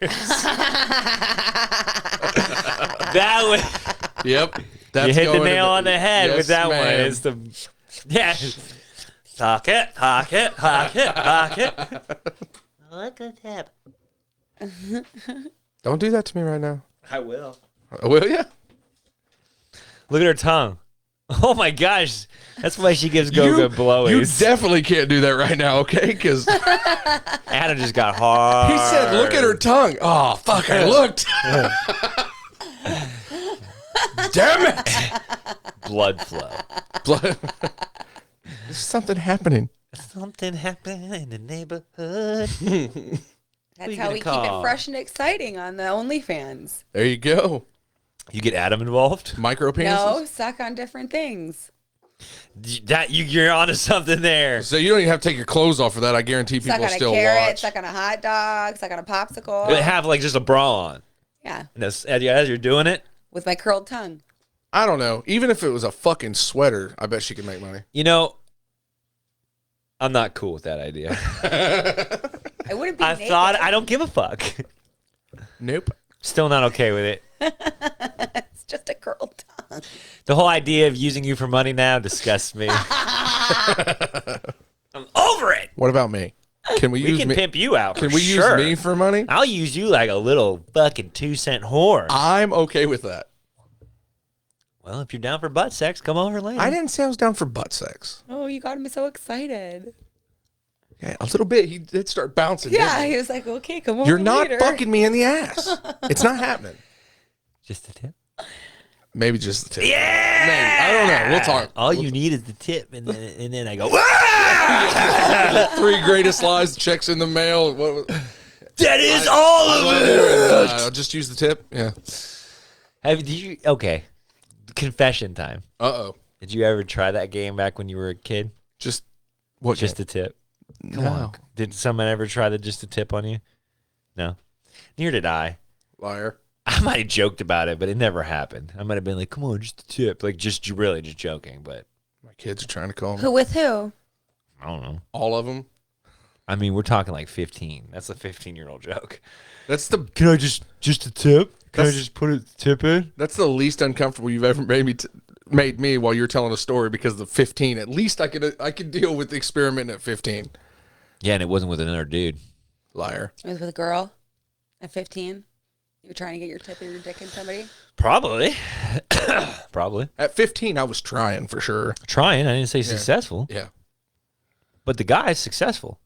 Speaker 1: That would.
Speaker 2: Yep. That's
Speaker 1: You hit the
Speaker 2: going
Speaker 1: nail
Speaker 2: in
Speaker 1: on the head
Speaker 2: Yes,
Speaker 1: with that one.
Speaker 2: ma'am.
Speaker 1: It's the yeah. Talk it. Look at that.
Speaker 2: Don't do that to me right now.
Speaker 1: I will.
Speaker 2: Will you?
Speaker 1: Look at her tongue. Oh my gosh, that's why she gives Goga blowies.
Speaker 2: You definitely can't do that right now, okay? Because
Speaker 1: Adam just got hard.
Speaker 2: he said, look at her tongue. Oh, fuck, I looked. Damn it.
Speaker 1: Blood flow.
Speaker 2: Blood. There's something happening.
Speaker 1: Something happened in the neighborhood.
Speaker 3: That's
Speaker 1: you
Speaker 3: how
Speaker 1: gonna
Speaker 3: we keep
Speaker 1: call?
Speaker 3: it fresh and exciting on the OnlyFans.
Speaker 2: There you go.
Speaker 1: You get Adam involved?
Speaker 2: Micro penises.
Speaker 3: No, suck on different things.
Speaker 1: You're onto something there.
Speaker 2: So you don't even have to take your clothes off for that. I guarantee people
Speaker 3: Suck on a
Speaker 2: still
Speaker 3: carrot,
Speaker 2: watch.
Speaker 3: suck on a hot dog, suck on a popsicle.
Speaker 1: They have like just a bra on.
Speaker 3: Yeah,
Speaker 1: And as you're doing it,
Speaker 3: with my curled tongue.
Speaker 2: I don't know. Even if it was a fucking sweater, I bet she could make money.
Speaker 1: you know, I'm not cool with that idea.
Speaker 3: I wouldn't be
Speaker 1: I
Speaker 3: naked.
Speaker 1: thought I don't give a fuck.
Speaker 2: Nope.
Speaker 1: Still not okay with it.
Speaker 3: It's just a curled tongue.
Speaker 1: The whole idea of using you for money now disgusts me. I'm over it.
Speaker 2: What about me? Can we,
Speaker 1: We
Speaker 2: use
Speaker 1: can
Speaker 2: me?
Speaker 1: pimp you out.
Speaker 2: Can
Speaker 1: for
Speaker 2: we
Speaker 1: sure.
Speaker 2: use me for money?
Speaker 1: I'll use you like a little fucking 2-cent whore.
Speaker 2: I'm okay with that.
Speaker 1: Well, if you're down for butt sex, come over later.
Speaker 2: I didn't say I was down for butt sex.
Speaker 3: Oh, you got me so excited.
Speaker 2: Yeah, a little bit. He did start bouncing.
Speaker 3: Yeah,
Speaker 2: didn't
Speaker 3: he was like, okay, come
Speaker 2: he?
Speaker 3: over
Speaker 2: You're not
Speaker 3: later.
Speaker 2: fucking me in the ass. It's not happening.
Speaker 1: Just a tip.
Speaker 2: Maybe just the tip.
Speaker 1: Yeah.
Speaker 2: Maybe. I don't know. We'll talk.
Speaker 1: All you need is the tip, and then I go.
Speaker 2: Three greatest lies. Checks in the mail.
Speaker 1: That is all of it.
Speaker 2: I'll just use the tip. Yeah.
Speaker 1: Did you? Okay. Confession time.
Speaker 2: Uh-oh.
Speaker 1: Did you ever try that game back when you were a kid?
Speaker 2: Just what?
Speaker 1: Just a tip. Come
Speaker 2: no.
Speaker 1: on. Did someone ever try just a tip on you? No. Neither did I.
Speaker 2: Liar.
Speaker 1: I might have joked about it, but it never happened. I might have been like, "Come on, just a tip," like just really just joking. But
Speaker 2: My kids are trying to call me.
Speaker 3: Who with who?
Speaker 1: I don't know.
Speaker 2: All of them.
Speaker 1: I mean, we're talking like 15. That's a 15-year-old joke.
Speaker 2: That's the.
Speaker 1: Can I just a tip? Can I just put a tip in?
Speaker 2: That's the least uncomfortable you've ever made me while you're telling a story because of the 15. At least I could deal with the experiment at 15.
Speaker 1: Yeah, and it wasn't with another dude.
Speaker 2: Liar.
Speaker 3: It was with a girl at 15. You were trying to get your tip of your dick in somebody?
Speaker 1: Probably. Probably.
Speaker 2: At 15, I was trying for sure.
Speaker 1: Trying. I didn't say successful.
Speaker 2: Yeah.
Speaker 1: But the guy's successful.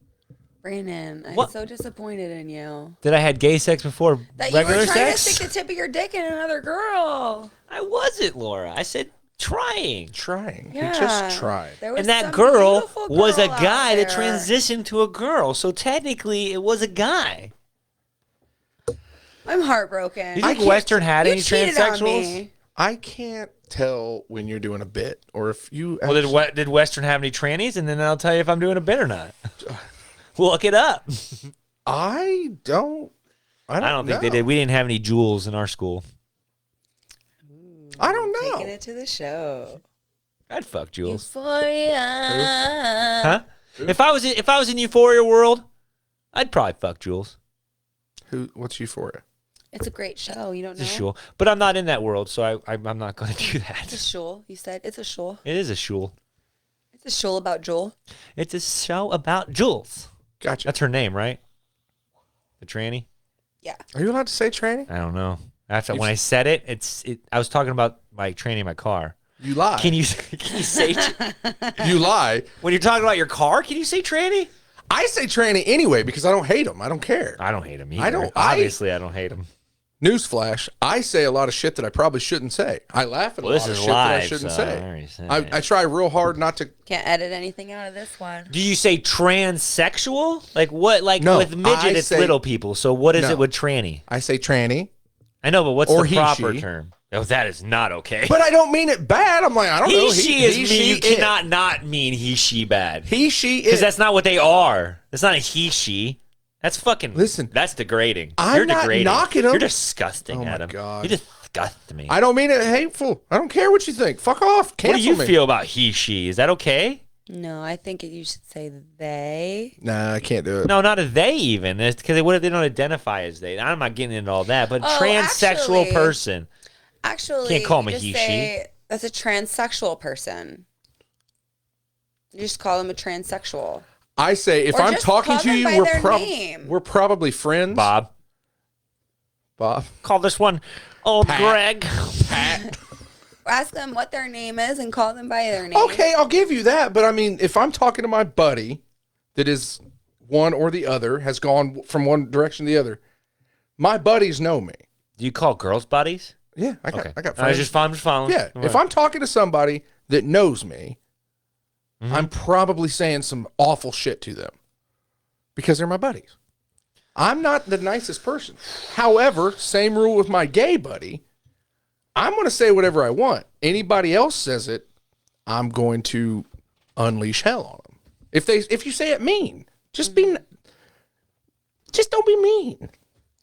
Speaker 3: Brandon, I'm so disappointed in you.
Speaker 1: That I had gay sex before
Speaker 3: that
Speaker 1: regular
Speaker 3: you were trying
Speaker 1: sex?
Speaker 3: to stick the tip of your dick in another girl.
Speaker 1: I wasn't, Laura. I said trying.
Speaker 2: Yeah. He just tried.
Speaker 1: And that girl was a guy that transitioned to a girl. So technically, it was a guy.
Speaker 3: I'm heartbroken.
Speaker 1: Do you think Western had any transsexuals?
Speaker 2: I can't tell when you're doing a bit or if you.
Speaker 1: Well, did Western have any trannies? And then I'll tell you if I'm doing a bit or not. Look it up.
Speaker 2: I don't
Speaker 1: think they did. We didn't have any jewels in our school.
Speaker 2: I don't know.
Speaker 3: Taking it to the show.
Speaker 1: I'd fuck Jules.
Speaker 3: Euphoria.
Speaker 1: Huh? If I was in Euphoria world, I'd probably fuck Jules.
Speaker 2: What's Euphoria?
Speaker 3: It's a great show. You don't know?
Speaker 1: It's a shul. But I'm not in that world, so I'm not going to do that.
Speaker 3: It's a shul. You said it's a shul.
Speaker 1: It is a shul.
Speaker 3: It's a shul about Jewel.
Speaker 1: It's a show about Jules.
Speaker 2: Gotcha.
Speaker 1: That's her name, right? The tranny?
Speaker 3: Yeah.
Speaker 2: Are you allowed to say tranny?
Speaker 1: I don't know. When I said it, I was talking about my tranny in my car.
Speaker 2: You lie.
Speaker 1: Can you say
Speaker 2: You lie.
Speaker 1: When you're talking about your car, can you say tranny?
Speaker 2: I say tranny anyway because I don't hate them. I don't care.
Speaker 1: I don't hate him either. Obviously, I don't hate him.
Speaker 2: Newsflash, I say a lot of shit that I probably shouldn't say. I laugh at a lot of shit that I shouldn't say. I try real hard not to.
Speaker 3: Can't edit anything out of this one.
Speaker 1: Do you say transsexual? Like what? Like
Speaker 2: no,
Speaker 1: with midget, it's little people. So what is it with tranny?
Speaker 2: I say tranny.
Speaker 1: I know, but what's the proper
Speaker 2: she.
Speaker 1: term? Oh, that is not okay.
Speaker 2: But I don't mean it bad. I'm like, I don't know.
Speaker 1: You cannot not mean he, she bad.
Speaker 2: He, she is.
Speaker 1: Because that's not what they are. That's not a he, she. That's fucking.
Speaker 2: Listen.
Speaker 1: That's degrading.
Speaker 2: You're not degrading. Knocking them.
Speaker 1: You're disgusting, Adam.
Speaker 2: Oh, my God.
Speaker 1: You disgust me.
Speaker 2: I don't mean it hateful. I don't care what you think. Fuck off. Cancel
Speaker 1: what do you
Speaker 2: me.
Speaker 1: feel about he, she? Is that okay?
Speaker 3: No, I think you should say they.
Speaker 2: Nah, I can't do it.
Speaker 1: No, not a they even. Because what if they don't identify as they? I'm not getting into all that. But transsexual person.
Speaker 3: Actually,
Speaker 1: can't call him a he, she.
Speaker 3: That's a transsexual person. You just call them a transsexual.
Speaker 2: I say if I'm talking to you, we're probably friends.
Speaker 1: Bob. Call this one old
Speaker 2: Pat.
Speaker 1: Greg.
Speaker 2: Pat.
Speaker 3: Ask them what their name is and call them by their name.
Speaker 2: Okay, I'll give you that. But I mean, if I'm talking to my buddy that is one or the other, has gone from one direction to the other, my buddies know me.
Speaker 1: Do you call girls buddies?
Speaker 2: Yeah, I got friends.
Speaker 1: I was just following.
Speaker 2: Yeah, if I'm talking to somebody that knows me, I'm probably saying some awful shit to them because they're my buddies. I'm not the nicest person. However, same rule with my gay buddy. I'm going to say whatever I want. Anybody else says it, I'm going to unleash hell on them. If you say it mean, just don't be mean.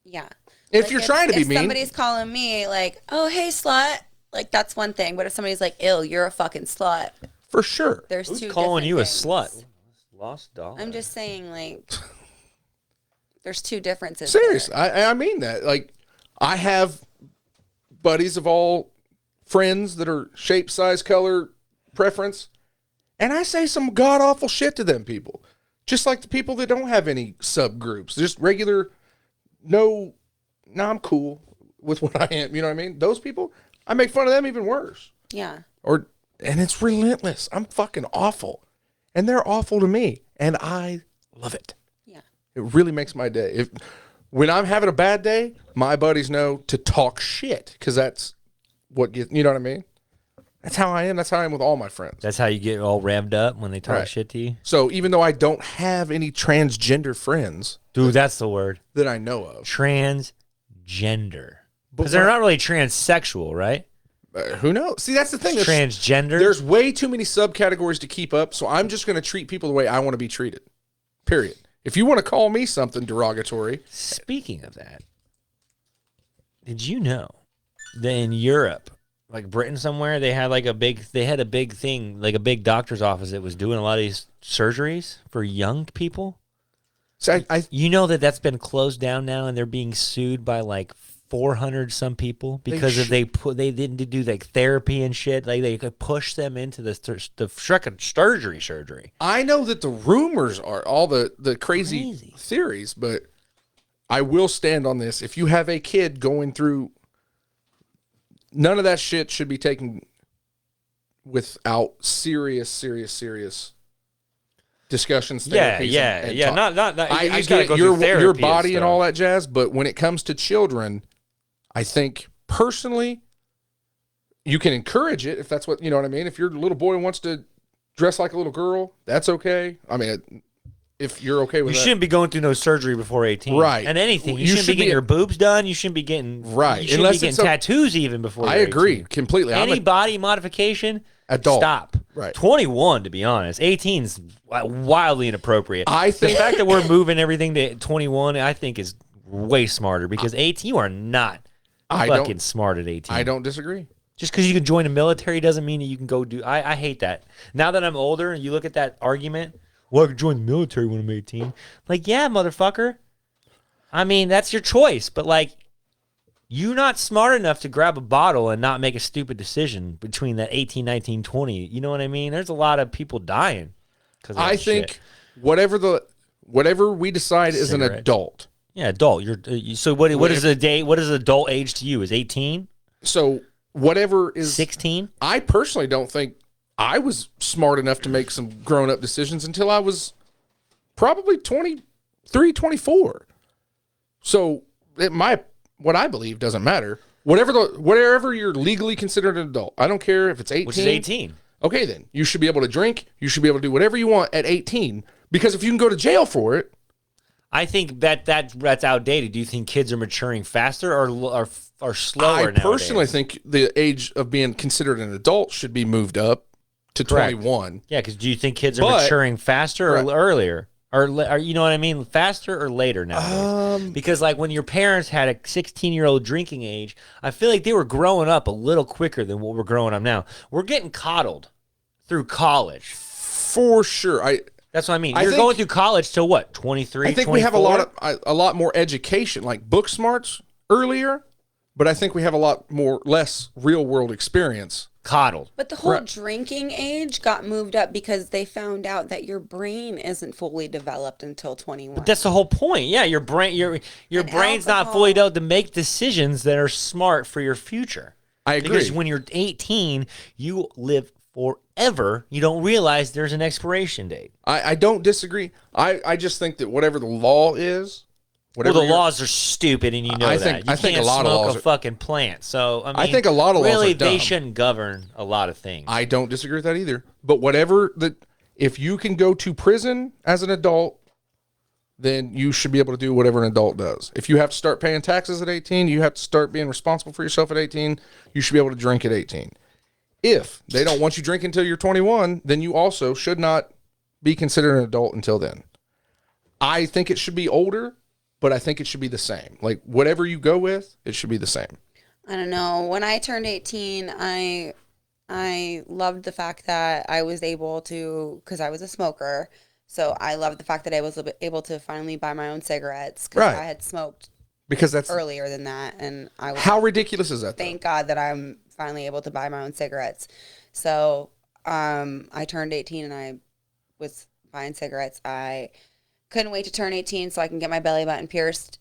Speaker 3: Yeah.
Speaker 2: If you're trying to be mean.
Speaker 3: If somebody's calling me like, oh, hey, slut, like that's one thing. But if somebody's like, ill, you're a fucking slut.
Speaker 2: For sure.
Speaker 3: There's
Speaker 1: Who's
Speaker 3: two
Speaker 1: calling you
Speaker 3: things.
Speaker 1: a slut? Lost dollar.
Speaker 3: I'm just saying, like, there's two differences.
Speaker 2: Seriously, I mean that. Like, I have buddies of all friends that are shape, size, color, preference, and I say some god awful shit to them people. Just like the people that don't have any subgroups, just regular. No, I'm cool with what I am. You know what I mean? Those people, I make fun of them even worse.
Speaker 3: Yeah.
Speaker 2: And it's relentless. I'm fucking awful. And they're awful to me. And I love it.
Speaker 3: Yeah.
Speaker 2: It really makes my day. When I'm having a bad day, my buddies know to talk shit. Because that's what gets, you know what I mean? That's how I am. That's how I am with all my friends.
Speaker 1: That's how you get all revved up when they talk shit to you?
Speaker 2: So even though I don't have any transgender friends.
Speaker 1: Dude, that's the word.
Speaker 2: That I know of.
Speaker 1: Transgender. Because they're not really transsexual, right?
Speaker 2: Who knows? See, that's the thing.
Speaker 1: Transgender.
Speaker 2: There's way too many subcategories to keep up, so I'm just going to treat people the way I want to be treated. Period. If you want to call me something derogatory.
Speaker 1: Speaking of that, did you know that in Europe, like Britain somewhere, they had a big thing, like a big doctor's office that was doing a lot of these surgeries for young people?
Speaker 2: So
Speaker 1: you know that's been closed down now, and they're being sued by like 400 some people because they didn't do like therapy and shit. Like they could push them into the freaking surgery.
Speaker 2: I know that the rumors are all the crazy theories, but I will stand on this. If you have a kid going through, none of that shit should be taken without serious discussions.
Speaker 1: Yeah. Not.
Speaker 2: I get your body and all that jazz, but when it comes to children, I think personally, you can encourage it if that's what you know what I mean. If your little boy wants to dress like a little girl, that's okay. I mean, if you're okay with
Speaker 1: that. You
Speaker 2: that.
Speaker 1: shouldn't be going through no surgery before 18.
Speaker 2: Right.
Speaker 1: And anything. You shouldn't be getting your boobs done. You shouldn't be getting You shouldn't be getting tattoos even before
Speaker 2: I agree completely.
Speaker 1: Any body modification,
Speaker 2: adult.
Speaker 1: Stop.
Speaker 2: Right.
Speaker 1: 21, to be honest. 18's wildly inappropriate.
Speaker 2: I think
Speaker 1: the fact that we're moving everything to 21, I think is way smarter because 18, you are not fucking smart at 18.
Speaker 2: I don't disagree.
Speaker 1: Just because you can join the military doesn't mean that you can go do... I hate that. Now that I'm older and you look at that argument, well, I could join the military when I'm 18. Like, yeah, motherfucker. I mean, that's your choice. But, like, you're not smart enough to grab a bottle and not make a stupid decision between that 18, 19, 20. You know what I mean? There's a lot of people dying.
Speaker 2: I think shit. whatever we decide is an adult.
Speaker 1: Yeah, adult. So what is adult age to you? Is 18?
Speaker 2: So whatever is
Speaker 1: 16?
Speaker 2: I personally don't think I was smart enough to make some grown-up decisions until I was probably 23, 24. So what I believe doesn't matter. Whatever you're legally considered an adult. I don't care if it's 18.
Speaker 1: Which is 18.
Speaker 2: Okay, then. You should be able to drink. You should be able to do whatever you want at 18. Because if you can go to jail for it.
Speaker 1: I think that's outdated. Do you think kids are maturing faster or slower
Speaker 2: I personally think the age of being considered an adult should be moved up to 21.
Speaker 1: Yeah, because do you think kids are maturing faster or earlier? Or you know what I mean? Faster or later nowadays? Because like when your parents had a 16-year-old drinking age, I feel like they were growing up a little quicker than what we're growing up now. We're getting coddled through college.
Speaker 2: For sure.
Speaker 1: That's what I mean. You're going through college till what? 23,
Speaker 2: I think
Speaker 1: 24?
Speaker 2: we have a lot more education, like book smarts earlier, but I think we have less real world experience.
Speaker 1: Coddled.
Speaker 3: But the whole drinking age got moved up because they found out that your brain isn't fully developed until 21.
Speaker 1: But that's the whole point. Yeah, your brain's not fully developed to make decisions that are smart for your future.
Speaker 2: I agree.
Speaker 1: Because when you're 18, you live forever. You don't realize there's an expiration date.
Speaker 2: I don't disagree. I just think that whatever the law is,
Speaker 1: the laws are stupid, and you know that. I think a lot of laws smoke a fucking plant. So I think
Speaker 2: a lot of laws are dumb.
Speaker 1: They shouldn't govern a lot of things.
Speaker 2: I don't disagree with that either. But if you can go to prison as an adult, then you should be able to do whatever an adult does. If you have to start paying taxes at 18, you have to start being responsible for yourself at 18. You should be able to drink at 18. If they don't want you drinking until you're 21, then you also should not be considered an adult until then. I think it should be older, but I think it should be the same. Like, whatever you go with, it should be the same.
Speaker 3: I don't know. When I turned 18, I loved the fact that I was able to, because I was a smoker, so I loved the fact that I was able to finally buy my own cigarettes, because I had smoked earlier than that. And I was
Speaker 2: how ridiculous is that?
Speaker 3: Thank God that I'm finally able to buy my own cigarettes. So I turned 18 and I was buying cigarettes. I couldn't wait to turn 18 so I can get my belly button pierced.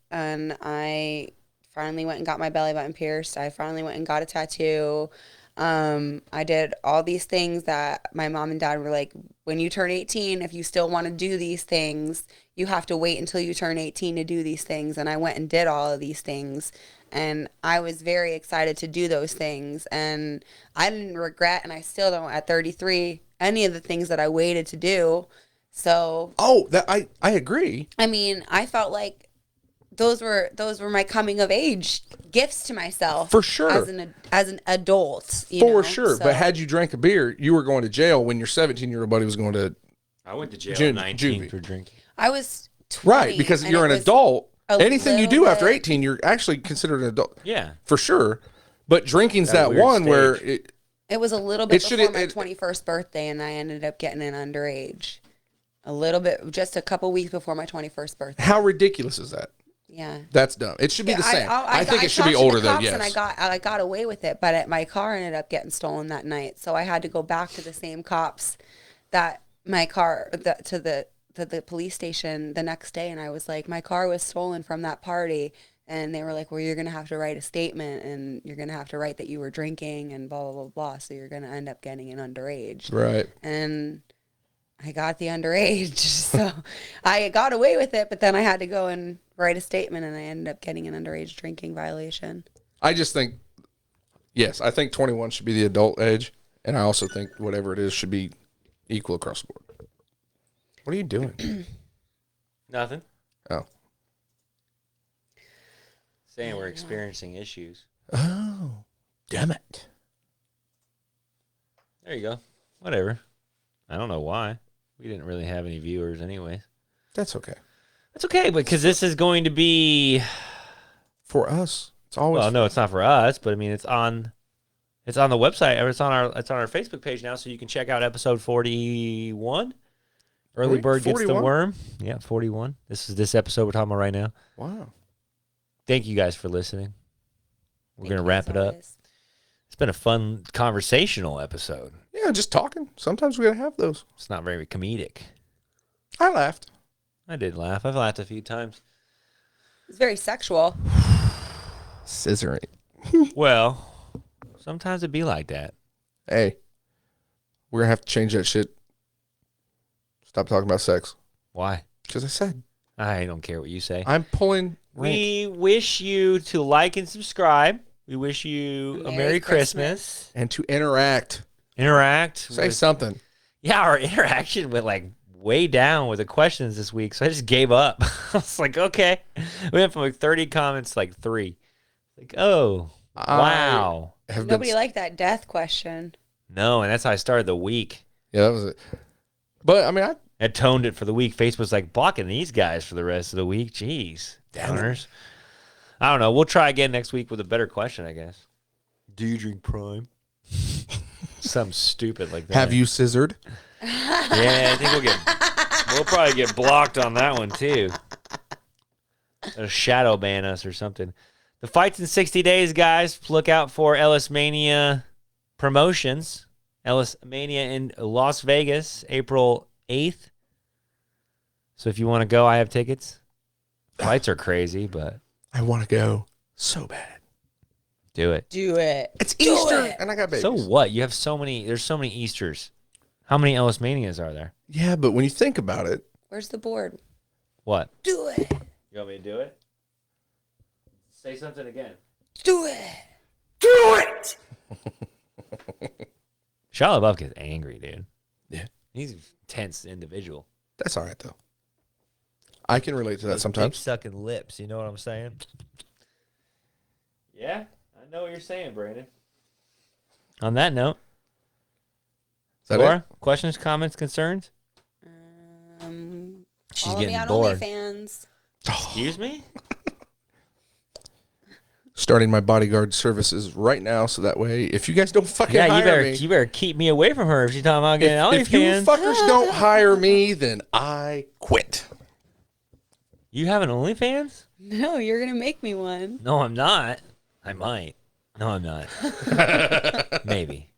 Speaker 3: And I finally went and got my belly button pierced. I finally went and got a tattoo. I did all these things that my mom and dad were like, when you turn 18, if you still want to do these things, you have to wait until you turn 18 to do these things. And I went and did all of these things. And I was very excited to do those things. And I didn't regret, and I still don't at 33, any of the things that I waited to do. So
Speaker 2: I agree.
Speaker 3: I mean, I felt like those were my coming of age gifts to myself.
Speaker 2: For sure.
Speaker 3: As an adult.
Speaker 2: For sure. So, but had you drank a beer, you were going to jail when your 17-year-old buddy was going to
Speaker 1: I went to jail at 19 for drinking.
Speaker 3: I was 20.
Speaker 2: Right, because you're an adult. Anything you do after 18, you're actually considered an adult.
Speaker 1: Yeah.
Speaker 2: For sure. But drinking's that one stage where
Speaker 3: it was a little bit before my 21st birthday, and I ended up getting an underage. a little bit, just a couple weeks before my 21st birthday.
Speaker 2: How ridiculous is that?
Speaker 3: Yeah.
Speaker 2: That's dumb. It should be the same. I think it should be
Speaker 3: talked to
Speaker 2: older
Speaker 3: the
Speaker 2: though,
Speaker 3: cops
Speaker 2: yes.
Speaker 3: And I got away with it, but my car ended up getting stolen that night. So I had to go back to the same cops to the police station the next day, and I was like, my car was stolen from that party. And they were like, well, you're going to have to write a statement, and you're going to have to write that you were drinking and blah, blah, blah, blah. So you're going to end up getting an underage.
Speaker 2: Right.
Speaker 3: And I got the underage. So I got away with it, but then I had to go and write a statement, and I ended up getting an underage drinking violation.
Speaker 2: I just think, yes, I think 21 should be the adult age. And I also think whatever it is should be equal across the board. What are you doing?
Speaker 1: Nothing.
Speaker 2: Oh.
Speaker 1: Saying we're experiencing issues.
Speaker 2: Oh, damn it.
Speaker 1: There you go. Whatever. I don't know why. We didn't really have any viewers anyways.
Speaker 2: That's okay.
Speaker 1: That's okay, because this is going to be...
Speaker 2: For us. It's always...
Speaker 1: Well, no, it's not for us, but I mean, it's on the website, or it's on our Facebook page now, so you can check out episode 41. Early Bird 41? Gets the Worm. Yeah, 41. This is this episode we're talking about right now.
Speaker 2: Wow.
Speaker 1: Thank you guys for listening. We're going to wrap it up. It's been a fun conversational episode.
Speaker 2: Yeah, just talking. Sometimes we got to have those.
Speaker 1: It's not very comedic.
Speaker 2: I laughed.
Speaker 1: I did laugh. I've laughed a few times.
Speaker 3: It's very sexual.
Speaker 2: Scissoring.
Speaker 1: Well, sometimes it be like that.
Speaker 2: Hey, we're going to have to change that shit. Stop talking about sex.
Speaker 1: Why?
Speaker 2: Because I said.
Speaker 1: I don't care what you say.
Speaker 2: I'm pulling...
Speaker 1: We wish you to like and subscribe. We wish you a Merry Christmas.
Speaker 2: And to interact.
Speaker 1: Say
Speaker 2: something.
Speaker 1: Yeah, our interaction went like way down with the questions this week, so I just gave up. I was like, okay. We went from like 30 comments to like 3. Like, oh, wow.
Speaker 3: Nobody liked that death question.
Speaker 1: No, and that's how I started the week.
Speaker 2: Yeah, that was it. But, I mean,
Speaker 1: I toned it for the week. Facebook's like blocking these guys for the rest of the week. Jeez. Downers. I don't know. We'll try again next week with a better question, I guess. Do you drink Prime? Something stupid like that.
Speaker 2: Have you scissored?
Speaker 1: Yeah, I think we'll probably get blocked on that one too. They'll shadow ban us or something. The fight's in 60 days, guys. Look out for Ellis Mania promotions. Ellis Mania in Las Vegas, April 8th. So if you want to go, I have tickets. Flights are crazy, but
Speaker 2: I want to go so bad.
Speaker 1: Do it.
Speaker 2: It's Easter, and I got babies.
Speaker 1: So what? You have so many. There's so many Easters. How many Ellis Manias are there?
Speaker 2: Yeah, but when you think about it,
Speaker 3: where's the board?
Speaker 1: What?
Speaker 3: Do it.
Speaker 1: You want me to do it? Say something again.
Speaker 3: Do it.
Speaker 2: Do it.
Speaker 1: Shia LaBeouf gets angry, dude.
Speaker 2: Yeah,
Speaker 1: he's a tense individual.
Speaker 2: That's all right though. I can relate to that sometimes.
Speaker 1: Sucking lips, you know what I'm saying? Yeah, I know what you're saying, Brandon. On that note, Laura, questions, comments, concerns? She's
Speaker 3: follow
Speaker 1: getting
Speaker 3: me on
Speaker 1: bored.
Speaker 3: OnlyFans.
Speaker 1: Excuse me?
Speaker 2: Starting my bodyguard services right now, so that way, if you guys don't fucking hire me,
Speaker 1: you better keep me away from her if she's talking about getting OnlyFans.
Speaker 2: If you fuckers don't hire me, then I quit.
Speaker 1: You have an OnlyFans?
Speaker 3: No, you're gonna make me one.
Speaker 1: No, I'm not. I might. No, I'm not. Maybe.